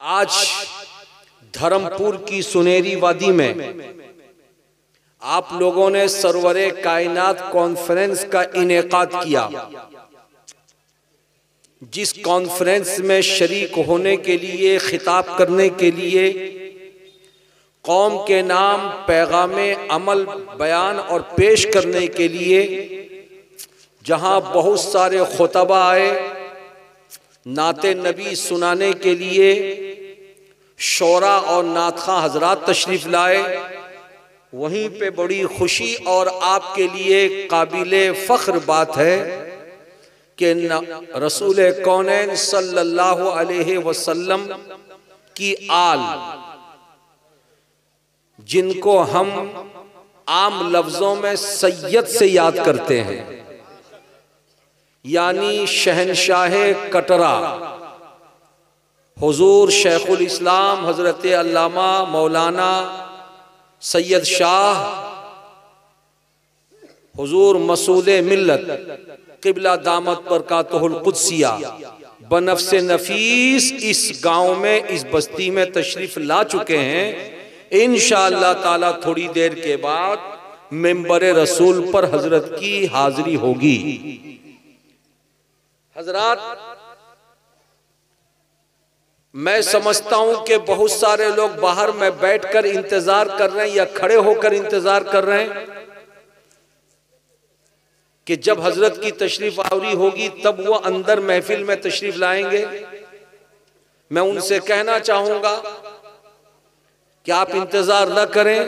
आज धर्मपुर की सुनहरी वादी में आप लोगों ने सरवरे कायनात कॉन्फ्रेंस का इनेकाद किया, जिस कॉन्फ्रेंस में शरीक होने के लिए, खिताब करने के लिए, कौम के नाम पैगामे अमल बयान और पेश करने के लिए, जहां बहुत सारे खुतबा आए, नाते नबी सुनाने के लिए शोरा और नातखा हजरात तशरीफ लाए, वहीं पे बड़ी खुशी और आपके लिए काबिले फ़ख्र बात है कि रसूल कौनैन सल्लल्लाहु अलैहि वसल्लम की आल, जिनको हम आम लफ्ज़ों में सैयद से याद करते हैं, यानी शहनशाह कटरा हुजूर शेखुल इस्लाम हज़रत अल्लामा मौलाना सैयद शाह हुजूर मसूद मिल्लत क़िबला दामत बरकातुहुल कुद्सिया बनफ्से नफीस इस गांव में, इस बस्ती में तशरीफ़ ला चुके हैं। इंशाअल्लाह ताला थोड़ी देर के बाद मिंबर रसूल पर हजरत की हाजिरी होगी। हजरात, मैं समझता हूं कि बहुत सारे लोग बाहर में बैठकर इंतजार कर रहे हैं या खड़े होकर इंतजार कर रहे हैं कि जब हजरत की तशरीफ आवरी होगी तब वो अंदर महफिल में तशरीफ लाएंगे। मैं उनसे कहना चाहूंगा कि आप इंतजार न करें,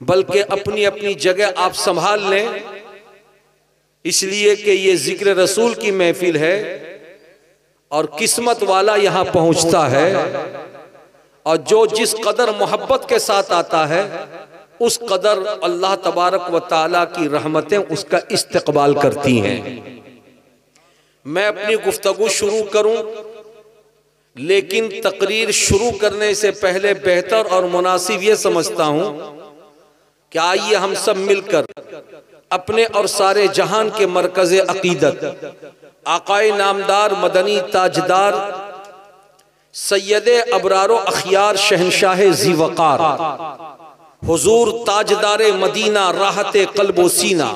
बल्कि अपनी अपनी जगह आप संभाल लें, इसलिए कि ये जिक्र रसूल की महफिल है और किस्मत वाला यहां पहुंचता है, और जो जिस कदर मोहब्बत के साथ आता है उस कदर अल्लाह तबारक व ताला की रहमतें उसका इस्तकबाल करती हैं। मैं अपनी गुफ्तगू शुरू करूं, लेकिन तकरीर शुरू करने से पहले बेहतर और मुनासिब ये समझता हूं कि आइए हम सब मिलकर अपने और सारे जहान के मरकज़े अकीदत आकाए नामदार मदनी ताजदार सैयदे अबरारो अखियार शहनशाह ज़ीवकार हुजूर ताजदारे मदीना राहते क़ल्बो सीना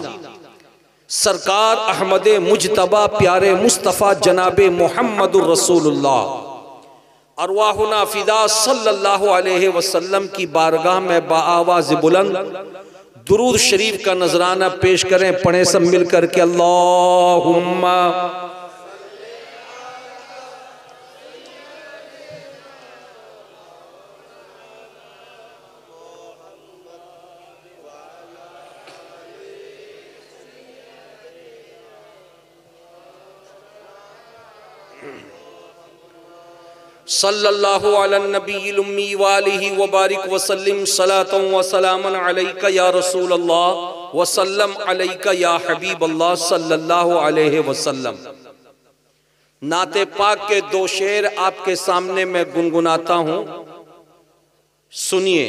सरकार अहमदे मुजतबा प्यारे मुस्तफ़ा जनाबे मुहम्मदुर रसूलुल्लाह अरवाहुना फ़िदा सल्लल्लाहु अलैहि वसल्लम की बारगाह में बाआवाज़ बुलंद दुरूद शरीफ का नजराना पेश करें। पढ़ें सब मिलकर के अल्लाहुम्मा सल्लल्लाहु अला नबील उम्मी वालिही व बारिक वसल्लिम सलातन व सलामन अलैका या रसूल अल्लाह व सल्लम अलैका या हबीब अल्लाह सल्लल्लाहु अलैहि वसल्लम। नाते पाक के दो शेर आपके सामने मैं गुनगुनाता हूं, सुनिए।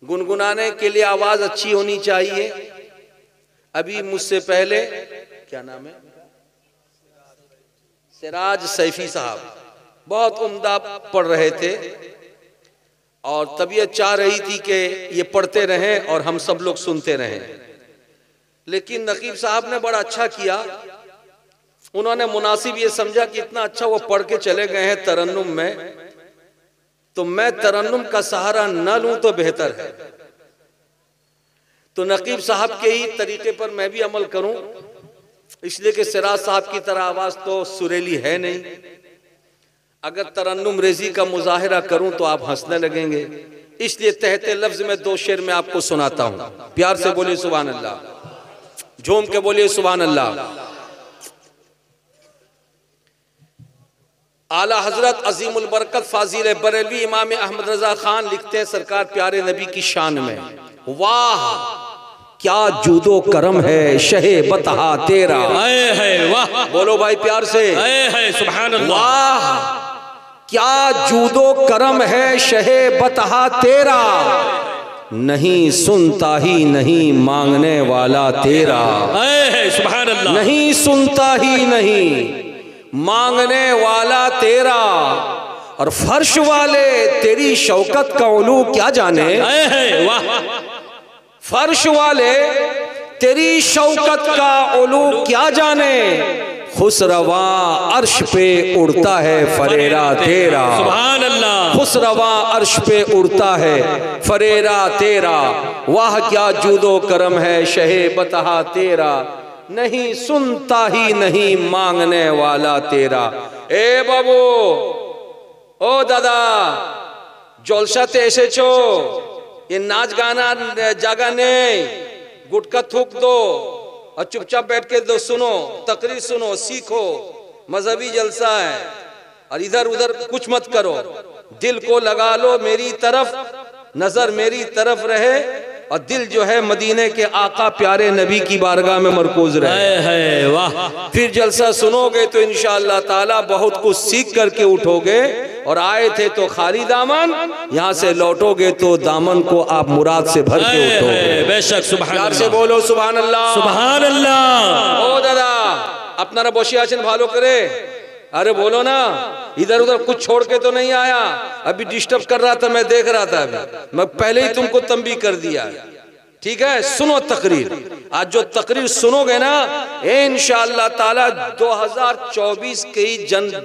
गुनगुनाने के लिए आवाज अच्छी होनी चाहिए। अभी मुझसे पहले क्या नाम है, सिराज सैफी साहब बहुत उम्दा पढ़ रहे थे और तबीयत चाह रही थी कि ये पढ़ते रहें और हम सब लोग सुनते रहें, लेकिन नकीब साहब ने बड़ा अच्छा किया। उन्होंने मुनासिब ये समझा कि इतना अच्छा वो पढ़ के चले गए हैं तरन्नुम में, तो मैं तरन्नुम का सहारा न लूं तो बेहतर है। तो नकीब साहब के ही तरीके पर मैं भी अमल करूं, इसलिए कि सिराज साहब की तरह आवाज तो सुरीली है नहीं। अगर तरन्नुम रेजी का मुजाहिरा करूं तो आप हंसने लगेंगे, इसलिए तहते लफ्ज में दो शेर में आपको सुनाता हूं। प्यार से बोलिए सुभान अल्लाह, झूम के बोलिए सुभान अल्लाह। आला हजरत अजीमुल बरकत फाजिल बरेलवी इमाम अहमद रजा खान लिखते हैं सरकार प्यारे नबी की शान में, वाह क्या जूदो करम है शहे बतहा तेरा। है वाह, बोलो भाई प्यार से, है सुभान अल्लाह। वाह क्या जूदो करम है शहे बतहा तेरा, नहीं सुनता ही नहीं मांगने वाला तेरा। है सुभान अल्लाह, नहीं सुनता ही नहीं मांगने वाला तेरा, और फर्श वाले तेरी शौकत का उलू क्या जाने। वाह, फर्श वाले तेरी शौकत का उलू क्या जाने, खुसरवा अर्श पे उड़ता है फरेरा तेरा। सुभान अल्लाह। खुसरवा अर्श पे उड़ता है फरेरा तेरा, वाह क्या जूदो करम है शहे बतहा तेरा, नहीं सुनता ही नहीं मांगने वाला तेरा। ए बाबू, ओ दादा, जलसाते एसेछो, ये नाच गाना जगह नहीं, गुटखा थूक दो और चुपचाप बैठ के दो, सुनो तकरीर, सुनो, सीखो, मजहबी जलसा है, और इधर उधर कुछ मत करो, दिल को लगा लो मेरी तरफ, नजर मेरी तरफ रहे, और दिल जो है मदीने के आका प्यारे नबी की बारगाह में मरकूज रहे। वाह। फिर जलसा सुनोगे तो इंशाअल्लाह ताला बहुत कुछ सीख करके उठोगे, और आए थे तो खाली दामन, यहाँ से लौटोगे तो दामन को आप मुराद से भर के उठोगे। बेशक। सुभान प्यार अल्लाह। से बोलो सुभान अल्लाह। सुभान अल्लाह। ओ दादा, अपना बसी आছেন ভালো करे, अरे बोलो ना, इधर उधर कुछ छोड़ के तो नहीं आया। अभी डिस्टर्ब कर रहा था, मैं देख रहा था, अभी मैं पहले ही तुमको तंबी कर दिया। ठीक है, सुनो तकरीर। आज जो तकरीर सुनोगे ना, इंशाअल्लाह ताला 2024 के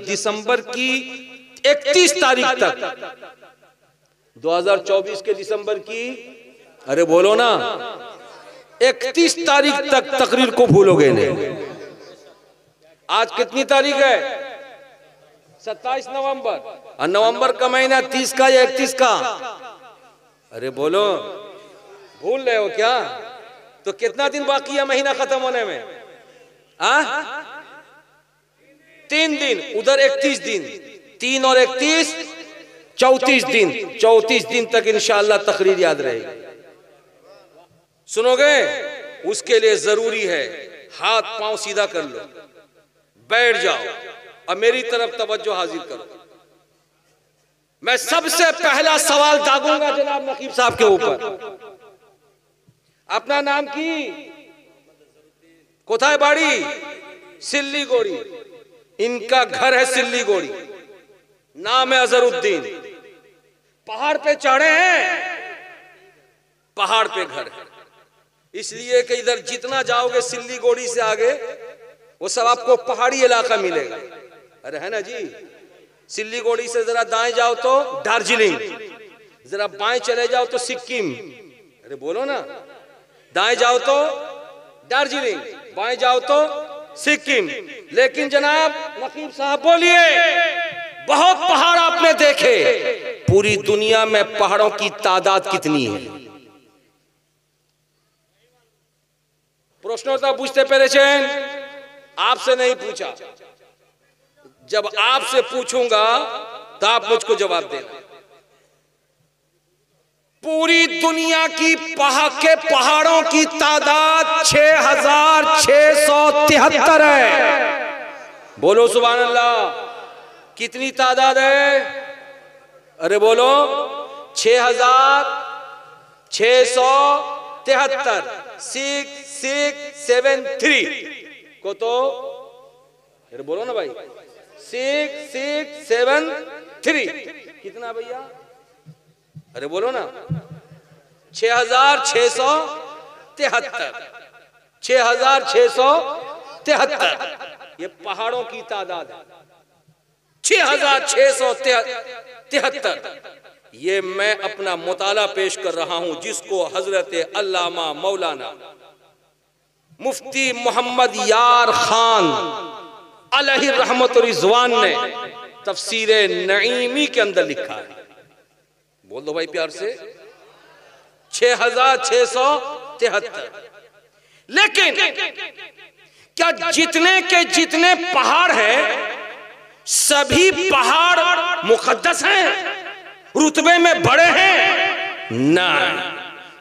दिसंबर की 31 तारीख तक, 2024 के दिसंबर की, अरे बोलो ना, 31 तारीख तक तकरीर को भूलोगे नहीं। आज कितनी तारीख है? 27 नवंबर, और नवंबर का महीना 30 का या 31 का? अरे बोलो, भूल रहे हो क्या? तो कितना दिन बाकी है महीना खत्म होने में? 3 दिन, उधर 31 दिन, 3 और 31 34 दिन, 34 दिन तक इंशाअल्लाह तकरीर याद रहेगी। सुनोगे? उसके लिए जरूरी है हाथ पांव सीधा कर लो, बैठ जाओ और मेरी तरफ तवज्जो हाजिर करो। मैं सबसे पहला सवाल दागूंगा जनाब नकीब साहब के ऊपर। अपना नाम की? कोथाय बाड़ी? सिल्लीगोड़ी। इनका घर है सिल्लीगोड़ी, नाम है अजहरुद्दीन। पहाड़ पे चढ़े हैं, पहाड़ पे घर है, इसलिए कि इधर जितना जाओगे सिल्लीगोड़ी से आगे वो सब आपको पहाड़ी इलाका मिलेगा। अरे है ना जी, सिल्लीगोड़ी से जरा दाएं जाओ तो दार्जिलिंग, जरा बाएं चले जाओ तो सिक्किम। अरे बोलो ना, दाएं जाओ तो दार्जिलिंग, बाएं जाओ तो सिक्किम। लेकिन जनाब नकीब साहब बोलिए, बहुत पहाड़ आपने देखे, पूरी दुनिया में पहाड़ों की तादाद कितनी है? प्रश्नोत्तर पूछते पेरेছেন, आपसे नहीं पूछा। जब आपसे पूछूंगा तो आप मुझको जवाब देना। पूरी दुनिया की पहाड़ों की तादाद 6673 है। बोलो सुभान अल्लाह। कितनी तादाद है? अरे बोलो, 6673, 6673 को तो, अरे बोलो ना भाई, 6673 कितना भैया? अरे बोलो ना, 6673, 6673 ये पहाड़ों की तादाद है। 6673। ये मैं अपना मुताला पेश कर रहा हूं, जिसको हजरत अल्लामा मौलाना मुफ्ती मोहम्मद यार खान अलैहि रहमत व रिजवान ने तफसीरे नईमी के अंदर लिखा है। बोल दो भाई प्यार से, 6673। लेकिन क्या जितने के जितने पहाड़ हैं, सभी पहाड़ मुकद्दस हैं, रुतबे में बड़े हैं? नहीं,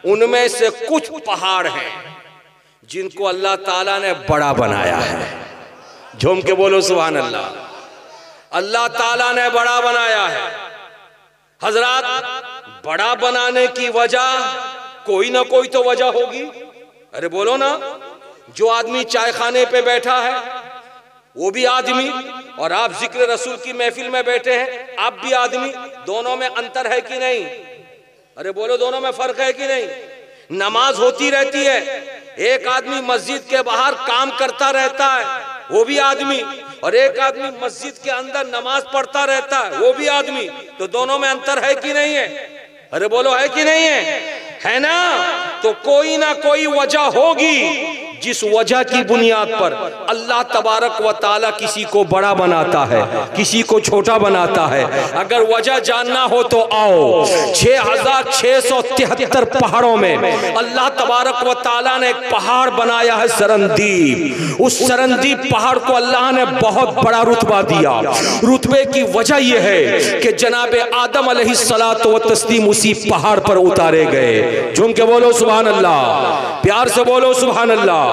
उनमें से कुछ पहाड़ हैं जिनको अल्लाह ताला ने बड़ा बनाया है। झूम के बोलो सुभान अल्लाह। अल्लाह ताला ने बड़ा बनाया है। हजरात, बड़ा बनाने की वजह कोई ना कोई तो वजह होगी। अरे बोलो ना, जो आदमी चाय खाने पे बैठा है वो भी आदमी और आप जिक्र रसूल की महफिल में बैठे हैं, आप भी आदमी। दोनों में अंतर है कि नहीं? अरे बोलो, दोनों में फर्क है कि नहीं? नमाज होती रहती है, एक आदमी मस्जिद के बाहर काम करता रहता है, वो भी आदमी, और एक आदमी मस्जिद के अंदर नमाज पढ़ता रहता है, वो भी आदमी। तो दोनों में अंतर है कि नहीं है? अरे बोलो, है कि नहीं है ना? तो कोई ना कोई वजह होगी जिस वजह की बुनियाद पर अल्लाह तबारक व ताला किसी को बड़ा बनाता है, किसी को छोटा बनाता है। अगर वजह जानना हो तो आओ, 6673 पहाड़ों में अल्लाह तबारक व ताला ने एक पहाड़ बनाया है सरंदीप। उस सरंदीप पहाड़ को अल्लाह ने बहुत बड़ा रुतबा दिया। रुतबे की वजह यह है कि जनाबे आदम अलैहिस्सलातो व तस्लीम उसी पहाड़ पर उतारे गए। झूम के बोलो सुभान अल्लाह, प्यार से बोलो सुभान अल्लाह।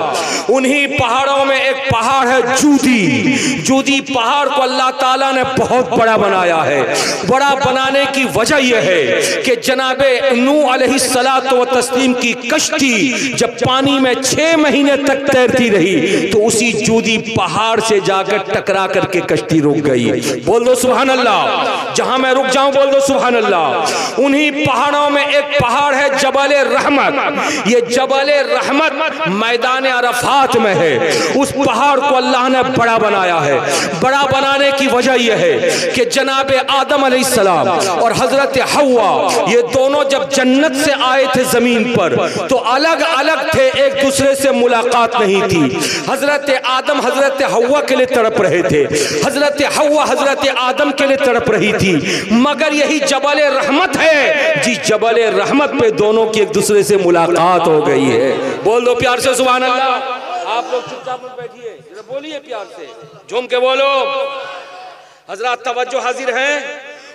उन्हीं पहाड़ों में एक पहाड़ है जूदी। जूदी पहाड़ को अल्लाह ताला ने बहुत बड़ा बनाया है। बड़ा बनाने की वजह यह है कि जनाबे नूह अलैहिस्सलातो व तस्लीम की कश्ती जब पानी में 6 महीने तक तैरती रही तो उसी जूदी पहाड़ से जाकर टकरा करके कश्ती रुक गई। बोल दो सुभान अल्लाह। जहां मैं रुक जाऊं बोल दो सुभान अल्लाह। उन्हीं पहाड़ों में एक पहाड़ है जबल रहमत। ये जबल रहमत मैदान अरफात में है। उस पहाड़ को अल्लाह ने बड़ा बनाया है। बड़ा बनाने की वजह यह है कि जनाबे आदम अलैहिस्सलाम और हजरत हव्वा ये दोनों जब जन्नत से आए थे जमीन पर तो अलग अलग थे, एक दूसरे से मुलाकात नहीं थी। हजरत आदम हजरत हव्वा के लिए तड़प रहे थे, हजरत हव्वा हजरत आदम के लिए तड़प रही थी। मगर यही जबल रहमत है जिस जबल रहमत पे दोनों की एक दूसरे से मुलाकात हो गई है। बोल दो प्यार से सुभान अल्लाह। आप लोग चुपचाप बैठिए, बोलिए प्यार से, झूम के बोलो। हजरत तवज्जो हाजिर हैं।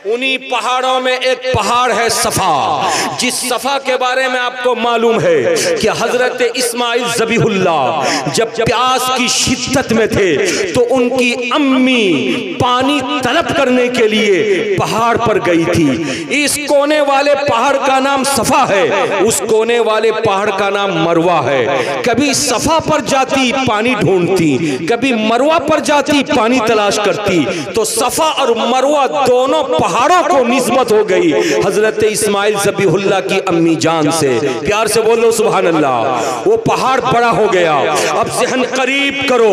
उन्हीं पहाड़ों में एक पहाड़ है सफा। जिस सफा के बारे में आपको मालूम है कि हजरत इस्माइल ज़बीहुल्लाह जब प्यास की शिद्दत में थे तो उनकी अम्मी पानी तलब करने के लिए पहाड़ पर गई थी। इस कोने वाले पहाड़ का नाम सफा है, उस कोने वाले पहाड़ का नाम मरवा है। कभी सफा पर जाती पानी ढूंढती, कभी मरवा पर जाती पानी तलाश करती। तो सफा और मरवा दोनों पहाड़ों को निस्बत हो गई हजरत इस्माइल ज़बीहुल्लाह की अम्मी जान से। प्यार से बोलो सुभान अल्लाह। वो पहाड़ बड़ा हो गया। अब ज़हन करीब करो,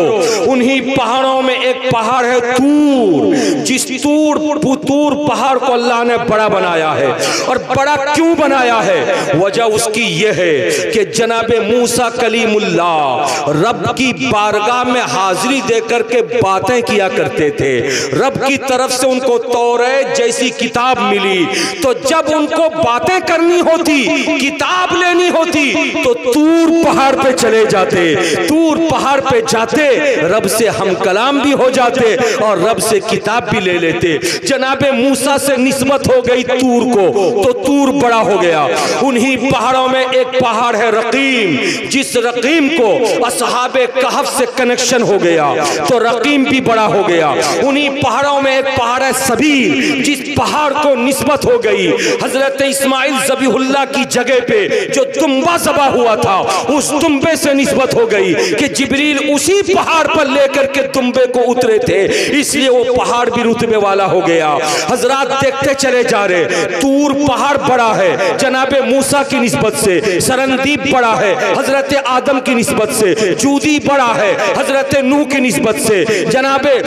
उन्हीं पहाड़ों में एक पहाड़ है तूर। जिस तूर पहाड़ को अल्लाह ने बड़ा बनाया है। और बड़ा क्यों बनाया है? वजह उसकी यह है कि जनाबे मूसा कलीमुल्लाह रब की बारगाह में हाजिरी देकर के बातें किया करते थे। रब की तरफ से उनको तौरात जैसी किताब मिली, तो जब उनको बातें करनी होती, किताब लेनी होती, तो तूर पहाड़ पे चले जाते। तूर पहाड़ पे जाते, रब से हम कलाम भी हो जाते और रब से किताब भी ले लेते। जनाबे मूसा से निस्बत हो गई तूर को, तो तूर बड़ा हो गया। उन्हीं पहाड़ों में एक पहाड़ है रकीम। जिस रकीम को असहाबे कहफ से कनेक्शन हो गया तो रकीम भी बड़ा हो गया। उन्हीं पहाड़ों में एक पहाड़ है सबीर। जिस पहाड़ को निस्बत हो गई हजरत इस्माइल ज़बीहुल्लाह की जगह पे जो तुम्बा ज़बा हुआ था, उस तुम्बे से निस्बत हो गई कि जिब्रील उसी पहाड़ पर लेकर के तुम्बे को उतरे थे, इसलिए वो पहाड़ भी रुतबे वाला हो गया। हजरात देखते चले जा रहे, तूर पहाड़ बड़ा है जनाबे मूसा की निस्बत से, सरंदीप बड़ा है हजरत आदम की निस्बत से, जूदी बड़ा है हजरत नूह की निस्बत से, जनाबे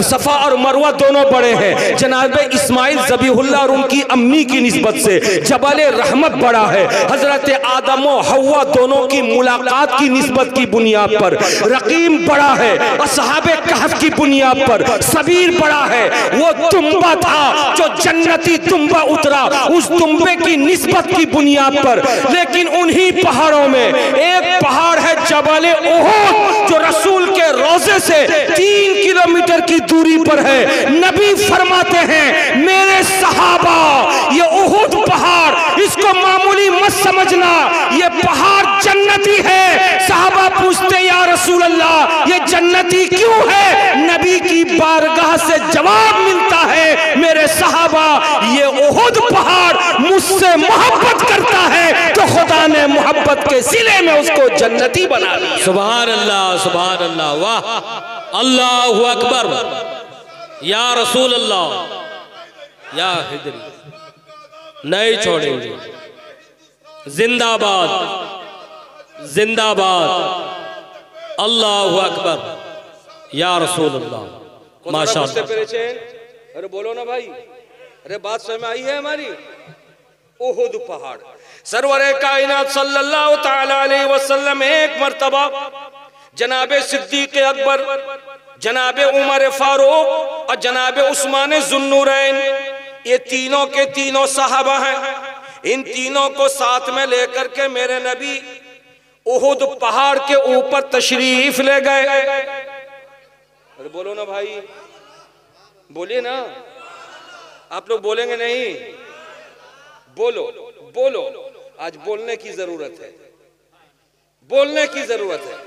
सफा और मरवा दोनों बड़े हैं जनाबे इस्माइल ज़बीहुल्लाह और उनकी अम्मी की निस्बत से। जबल रहमत बड़ा है हजरत आदम और हव्वा दोनों की मुलाकात की निस्बत की बुनियाद पर। रकीम बड़ा है असहाबे कहफ की बुनियाद पर। सबीर बड़ा है वो तुम्बा था जो जन्नती तुम्बा उतरा, उस तुम्बे की निस्बत की बुनियाद पर। लेकिन उन्हीं पहाड़ों में एक पहाड़ है जबल उहद जो रसूल के रोजे से 3 किलोमीटर की दूरी पर है। नबी फरमाते हैं मेरे सहाबा ये उहुद पहाड़ इसको मामूली मत समझना, ये पहाड़ जन्नती है। सहाबा पूछते या रसूल अल्लाह ये जन्नती क्यों है? नबी की बारगाह से जवाब मिलता है मेरे सहाबा ये उहुद पहाड़ मुझसे मोहब्बत करता है तो खुदा ने मोहब्बत के सिले में उसको जन्नती बना दिया। सुभान अल्लाह, सुभान अल्लाह, वाह। अल्लाहु अकबर, या रसूल अल्लाह, या हिदरी, नहीं छोड़ेंगे। जिंदाबाद जिंदाबाद, अल्लाहु अकबर, या रसूल अल्लाह। माशाअल्लाह। अरे बोलो ना भाई, अरे बात समझ में आई है हमारी। उहुद पहाड़, सरवरे कायनात सल्लल्लाहु तआला अलैहि वसल्लम एक मर्तबा जनाबे सिद्दीक अकबर, जनाबे उमर फारूक और जनाबे उस्मान ज़ुन्नूरैन, ये तीनों के तीनों साहबा हैं। इन तीनों को साथ में लेकर के मेरे नबी उहुद पहाड़ के ऊपर तशरीफ ले गए। अरे बोलो ना भाई, बोलिए ना, आप लोग बोलेंगे नहीं? बोलो बोलो, आज बोलने की जरूरत है, बोलने की जरूरत है।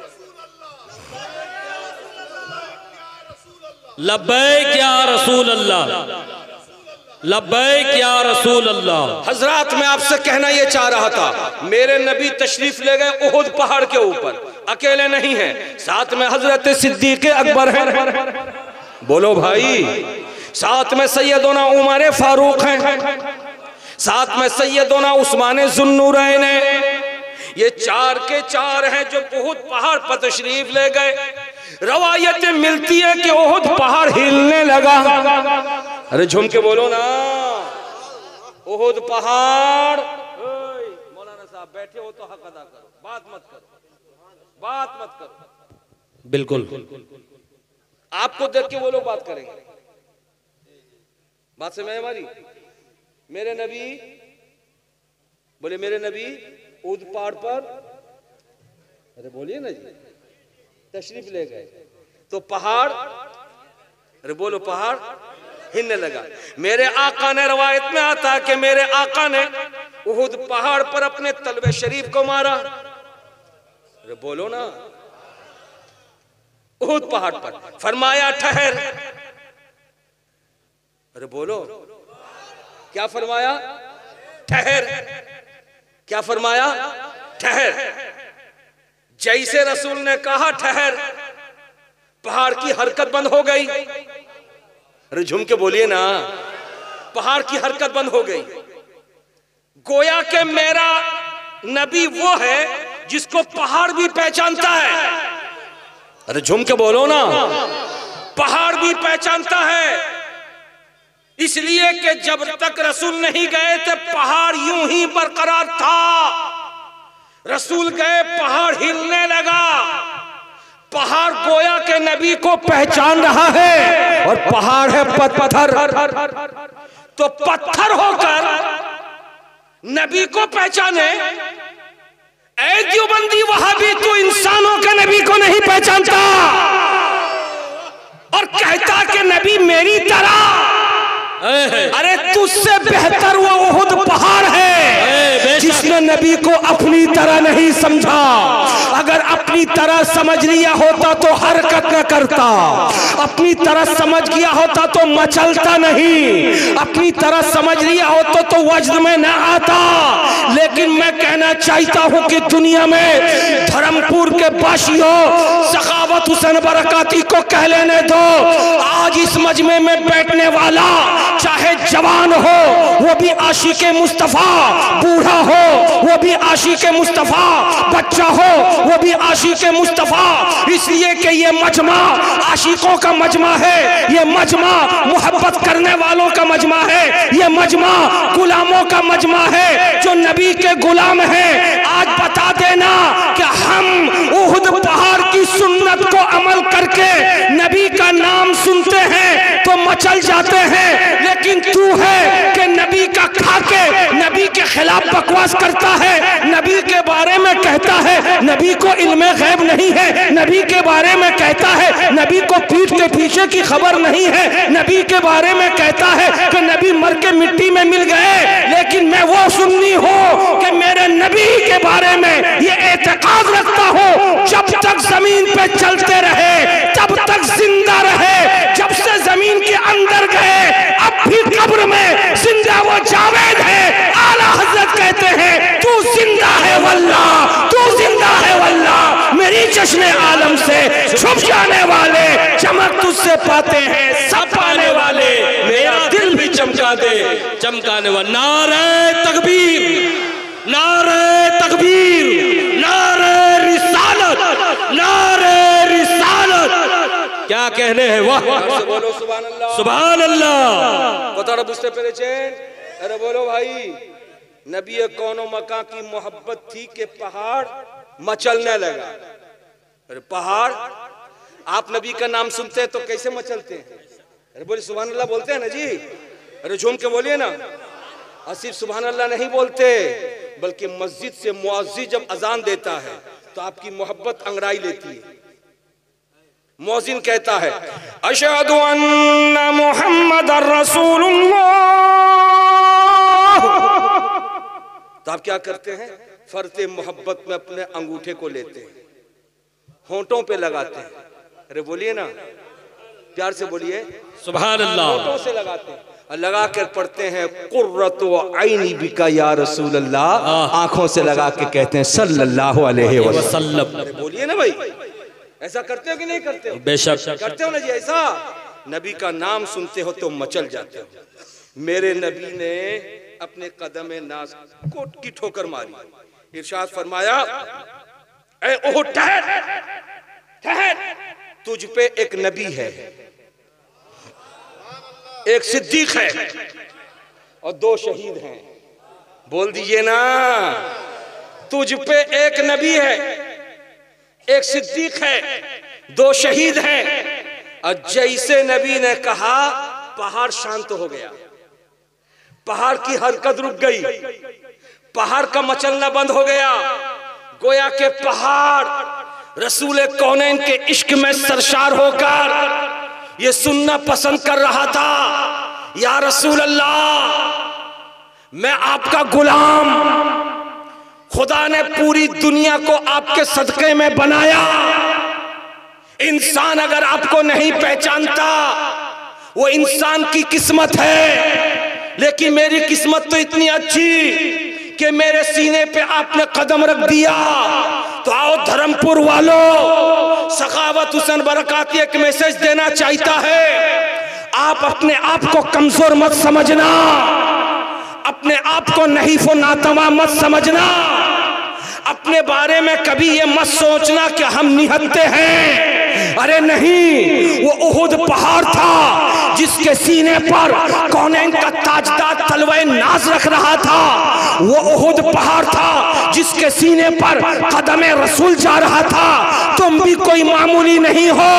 लब्बैक या रसूल अल्लाह, लब्बैक या रसूल अल्लाह। हजरात, मैं आपसे कहना ये चाह रहा था, मेरे नबी तशरीफ ले गए उहुद पहाड़ के ऊपर, अकेले नहीं हैं, साथ में हजरत सिद्दीक अकबर हैं। बोलो भाई, साथ में सैयदोना उमर फारूक हैं, साथ में सैयदोना उस्मान ज़ुन्नूरैन हैं। ये चार के चार हैं जो उहुद पहाड़ पर तशरीफ ले गए। रवायतें मिलती है कि उहुद पहाड़ हिलने लगा। अरे झूम के बोलो ना, उहुद पहाड़। मौलाना साहब बैठे हो तो हक अदा करो, बात मत करो, बात मत करो। बिल्कुल, आपको देख के वो लोग बात करेंगे। बात समझ हमारी। मेरे नबी बोले, मेरे नबी उहुद पहाड़ पर, अरे बोलिए ना जी, तशरीफ ले गए तो पहाड़, अरे बोलो, पहाड़ हिलने लगा। मेरे आका ने, रवायत में आता कि मेरे आका ने उहुद पहाड़ पर अपने तलवे शरीफ को मारा। अरे बोलो ना, उहुद पहाड़ पर फरमाया ठहर। अरे बोलो, क्या फरमाया? ठहर। क्या फरमाया? ठहर। जैसे रसूल ने कहा ठहर, पहाड़ की हरकत बंद हो गई। अरे झूम के बोलिए ना, पहाड़ की हरकत बंद हो गई। गोया के मेरा नबी वो है जिसको पहाड़ भी पहचानता है। अरे झूम के बोलो ना, पहाड़ भी पहचानता है। इसलिए कि जब तक रसूल नहीं गए थे पहाड़ यूं ही बरकरार था। रसूल गए, पहाड़ हिलने लगा। पहाड़ गोया के नबी को पहचान रहा है, और पहाड़ है पत्थर, तो पत्थर होकर नबी को पहचाने। ऐ देवबंदी वहाबी, तू इंसानों के नबी को नहीं पहचानता और कहता कि नबी मेरी तरह। अरे तुझसे बेहतर वो उहुद पहाड़ है जिसने नबी को अपनी तरह नहीं समझा। अगर अपनी तरह समझ लिया होता तो हरकत न करता, अपनी तरह समझ गया होता तो मचलता नहीं, अपनी तरह समझ लिया होता तो वजन में न आता। लेकिन मैं कहना चाहता हूं कि दुनिया में धर्मपुर के बाशियों सखावत हुसैन बरकाती को कह लेने दो, आज इस मजमे में बैठने वाला चाहे जवान हो वो भी आशिक़े मुस्तफा, बूढ़ा हो वो भी आशिक़े मुस्तफा, बच्चा हो वो भी आशिक़े मुस्तफा। इसलिए कि ये मजमा आशिकों का मजमा है, ये मजमा मोहब्बत करने वालों का मजमा है, ये मजमा गुलामों का मजमा है जो नबी के गुलाम हैं। आज बता देना कि हम उहुद पहाड़ की सुन्नत को अमल करके नबी का नाम सुनते हैं तो मचल जाते हैं, लेकिन तू है कि नबी का खाके नबी के खिलाफ बकवास करता है, नबी के बारे में कहता है नबी को इल्मे गैब नहीं है, नबी के बारे में कहता है नबी को पीठ के पीछे की खबर नहीं है, नबी के बारे में कहता है कि नबी मर के मिट्टी में मिल गए। लेकिन मैं वो सुन्नी हूँ कि मेरे नबी के बारे में ये एतकाद रखता हूँ, जब तक जमीन पे चलते रहे तब तक जिंदा रहे। जब से जमीन के अंदर गए अब भी कब्र में जिंदा वो जावेद है। आला हजरत कहते हैं तू जिंदा है वल्लाह, तू जिंदा है वल्लाह। मेरी जश्न आलम से छुप जाने वाले, चमक तुझसे पाते हैं सब पाने वाले, मेरा दिल भी चमका दे चमकाने वाला। नारे तकबीर, नारे तकबीर, नारे रिसालत, नारे रिसालत। क्या कहने हैं, वाह बोलो सुभान अल्लाह, सुभान अल्लाह। कत बुझते पेरेছেন? अरे बोलो भाई, नबी कौनो मका की मोहब्बत थी कि पहाड़ मचलने लगा। अरे पहाड़, आप नबी का नाम सुनते हैं तो कैसे मचलते हैं? अरे बोले सुभान अल्लाह बोलते हैं ना जी, अरे झूम के बोलिए ना। और सिर्फ सुभान अल्लाह नहीं बोलते, बल्कि मस्जिद से मुअज्जिन जब अजान देता है तो आपकी मोहब्बत अंगड़ाई लेती है। मुअज्जिन कहता है अशहदु अन्ना मुहम्मदर रसूलुल्लाह, तो आप क्या करते हैं? फर्ते मोहब्बत में अपने अंगूठे को लेते हैं, होंठों पे लगाते हैं। अरे बोलिए ना, प्यार से बोलिए सुभान अल्लाह। होंठों से लगाते हैं और लगा कर पढ़ते हैं कुर्रतु ऐनी बिका या रसूल अल्लाह, आंखों से लगा के कहते हैं सल्लल्लाहु अलैहि वसल्लम। अरे बोलिए ना भाई, ऐसा करते हो कि नहीं करते हो? बेशक करते हो ना जी। ऐसा नबी का नाम सुनते हो तो मचल जाते हो। मेरे नबी ने अपने कदम नाज कोट की ठोकर मारी, इरशाद फरमाया ए ओह ठहर ठहर, तुझ पे एक नबी है, एक सिद्दीक है और 2 शहीद हैं। बोल दीजिए ना, तुझ पे एक नबी है, एक सिद्दीक है, 2 शहीद हैं। और जैसे नबी ने कहा पहाड़ शांत हो गया, पहाड़ की हरकत रुक गई, पहाड़ का मचलना बंद हो गया। गोया के पहाड़ रसूल कौनैन के इश्क में सरशार होकर ये सुनना पसंद कर रहा था, या रसूल अल्लाह, मैं आपका गुलाम, खुदा ने पूरी दुनिया को आपके सदके में बनाया। इंसान अगर आपको नहीं पहचानता वो इंसान की किस्मत है, लेकिन मेरी किस्मत तो इतनी अच्छी कि मेरे सीने पे आपने कदम रख दिया। तो आओ धर्मपुर वालों, सखावत हुसैन बरकाती एक मैसेज देना चाहता है, आप अपने आप को कमजोर मत समझना, अपने आप को नहीफो नातवा मत समझना, अपने बारे में कभी ये मत सोचना कि हम निहत्ते हैं। अरे नहीं, वो उहुद पहाड़ था जिसके सीने पर कौनैन का ताजदार तलवाए नाज रख रहा था। वो उहुद पहाड़ था जिसके सीने पर कदमे रसूल जा रहा था। तुम भी कोई मामूली नहीं हो,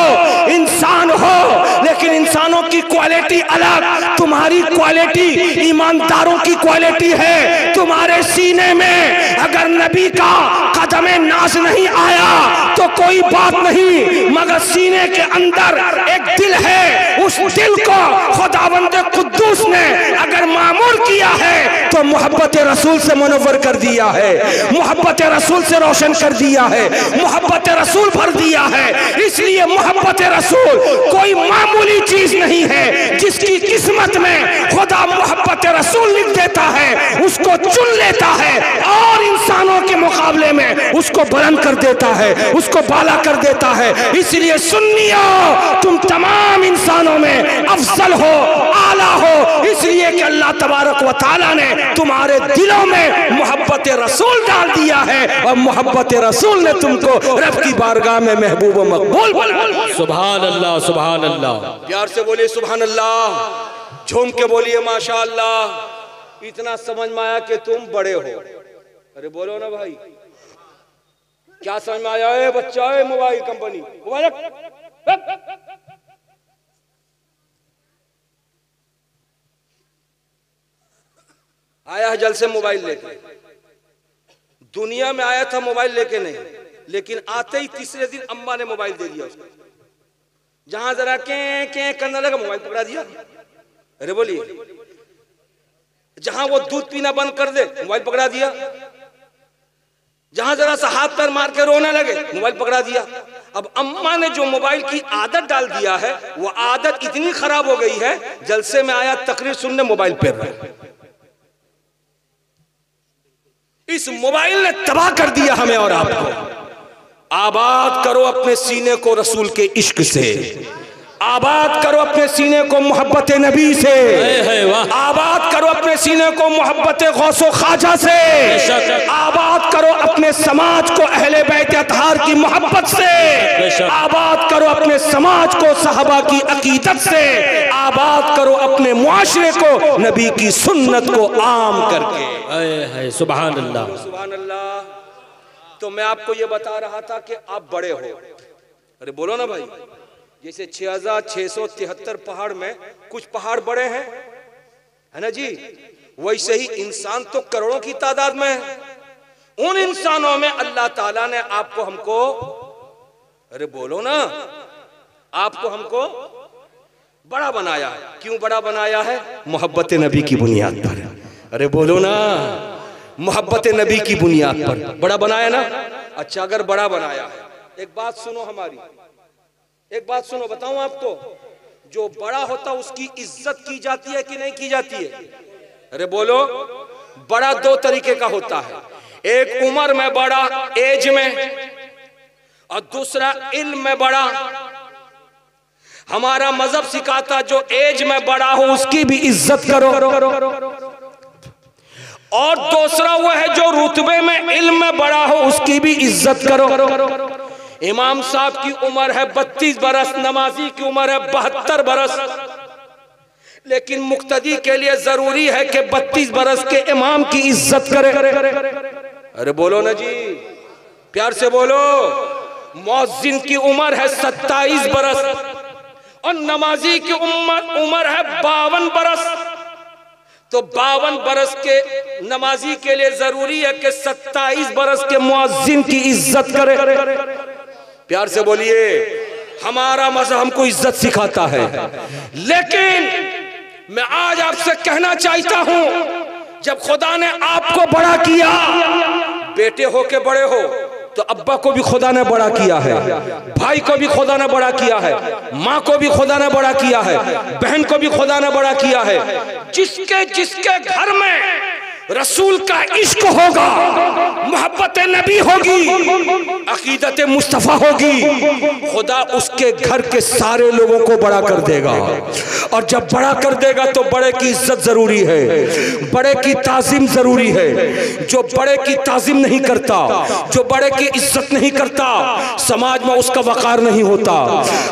इंसान हो, लेकिन इंसानों की क्वालिटी अलग, तुम्हारी क्वालिटी ईमानदारों की क्वालिटी है। तुम्हारे सीने में अगर नबी का कदमे नाज नहीं आया तो कोई बात नहीं, मगर सीने के अंदर एक दिल है, उस दिल को खुदावंद कुद्दूस ने अगर मामूर किया है तो मोहब्बत रसूल से मुनव्वर कर दिया है, मोहब्बत रसूल से रोशन कर दिया है, मोहब्बत रसूल भर दिया है। इसलिए मोहब्बत रसूल कोई मामूली चीज नहीं है, जिसकी किस्मत में खुदा मोहब्बत रसूल लिख देता है उसको चुन लेता है और इंसानों के मुकाबले में उसको बुलंद कर देता है, उसको बाला कर देता है। इसलिए सुन्नियों, तुम तमाम इंसानों में अफजल हो, आला हो, इसलिए कि अल्लाह तबारक व तआला ने तुम्हारे दिलों में मोहब्बत रसूल डाल दिया है और मोहब्बत रसूल ने तुमको रब की बारगाह में महबूब व मकबूल बनाया। सुभान अल्लाह, सुभान अल्लाह। प्यार से बोलिए सुभान अल्लाह, झूम के बोलिए माशाअल्लाह। इतना समझ में आया कि तुम बड़े हो। अरे बोलो ना भाई, क्या समझ में आया है बच्चा? है मोबाइल कंपनी, मोबाइल आया है जल से मोबाइल लेके। दुनिया में आया था मोबाइल लेके नहीं, लेकिन आते ही तीसरे दिन अम्मा ने मोबाइल दे दिया उसको। जहां जरा के करने लगा मोबाइल पकड़ा दिया। अरे बोलिए, जहां वो दूध पीना बंद कर दे मोबाइल पकड़ा दिया, जहां जरा सा हाथ पैर मार के रोने लगे मोबाइल पकड़ा दिया। अब अम्मा ने जो मोबाइल की आदत डाल दिया है वो आदत इतनी खराब हो गई है, जलसे में आया तकरीर सुनने मोबाइल पे रहा। इस मोबाइल ने तबाह कर दिया हमें और आपको। आबाद करो अपने सीने को रसूल के इश्क से, आबाद करो अपने सीने को मोहब्बत नबी से, आबाद करो अपने सीने को मोहब्बत गौसो ख्वाजा से, आबाद करो अपने समाज को अहले बैत अतहार की मोहब्बत से, आबाद करो अपने समाज को सहाबा की अकीदत से, आबाद करो अपने मुआशरे को नबी की सुन्नत को आम करके। सुभान अल्लाह, सुभान अल्लाह। तो मैं आपको ये बता रहा था कि आप बड़े हो, अरे बोलो ना भाई, जैसे 6673 पहाड़ में कुछ पहाड़ बड़े हैं, है ना जी, वैसे ही इंसान तो करोड़ों की तादाद में है। उन इंसानों में अल्लाह ताला ने आपको हमको, अरे बोलो ना, आपको हमको बड़ा बनाया है। क्यों बड़ा बनाया है? मोहब्बत नबी की बुनियाद पर। अरे बोलो ना, मोहब्बत नबी की बुनियाद पर बड़ा बनाया ना। अच्छा, अगर बड़ा बनाया है, एक बात सुनो हमारी, एक बात सुनो, बताऊं आपको, जो बड़ा होता उसकी इज्जत की जाती है कि नहीं की जाती है? अरे बोलो, बड़ा दो तरीके का होता है, एक उम्र में बड़ा, एज में, और दूसरा इल्म में बड़ा। हमारा मजहब सिखाता जो एज में बड़ा हो उसकी भी इज्जत करो, और दूसरा वो है जो रुतबे में इल्म में बड़ा हो उसकी भी इज्जत करो। इमाम साहब की उम्र है 32 बरस, नमाजी की उम्र है 72 बरस, लेकिन मुक्तदी के लिए जरूरी है कि 32 बरस के इमाम की इज्जत करे। अरे बोलो ना जी, प्यार से बोलो। मुअज्जिन की उम्र है 27 बरस और नमाजी की उम्र है 52 बरस। तो 52 बरस के नमाजी के लिए जरूरी है कि 27 बरस के मुअज्जिन की इज्जत करे। प्यार से बोलिए, हमारा मज़हब हमको इज्जत सिखाता है। लेकिन मैं आज आपसे कहना चाहता हूं, जब खुदा ने आपको बड़ा किया, बेटे हो के बड़े हो, तो अब्बा को भी खुदा ने बड़ा किया है, भाई को भी खुदा ने बड़ा किया है, माँ को भी खुदा ने बड़ा किया है, बहन को भी खुदा ने बड़ा किया है। जिसके जिसके घर में रसूल का इश्क होगा, मोहब्बत नबी होगी, अकीदत मुस्तफ़ा होगी, खुदा उसके घर के सारे लोगों को बड़ा कर देगा। और जब बड़ा कर देगा तो बड़े की इज्जत जरूरी है, बड़े की ताज़ीम जरूरी है। जो बड़े की ताज़ीम नहीं करता, जो बड़े की इज्जत नहीं करता, समाज में उसका वक़ार नहीं होता।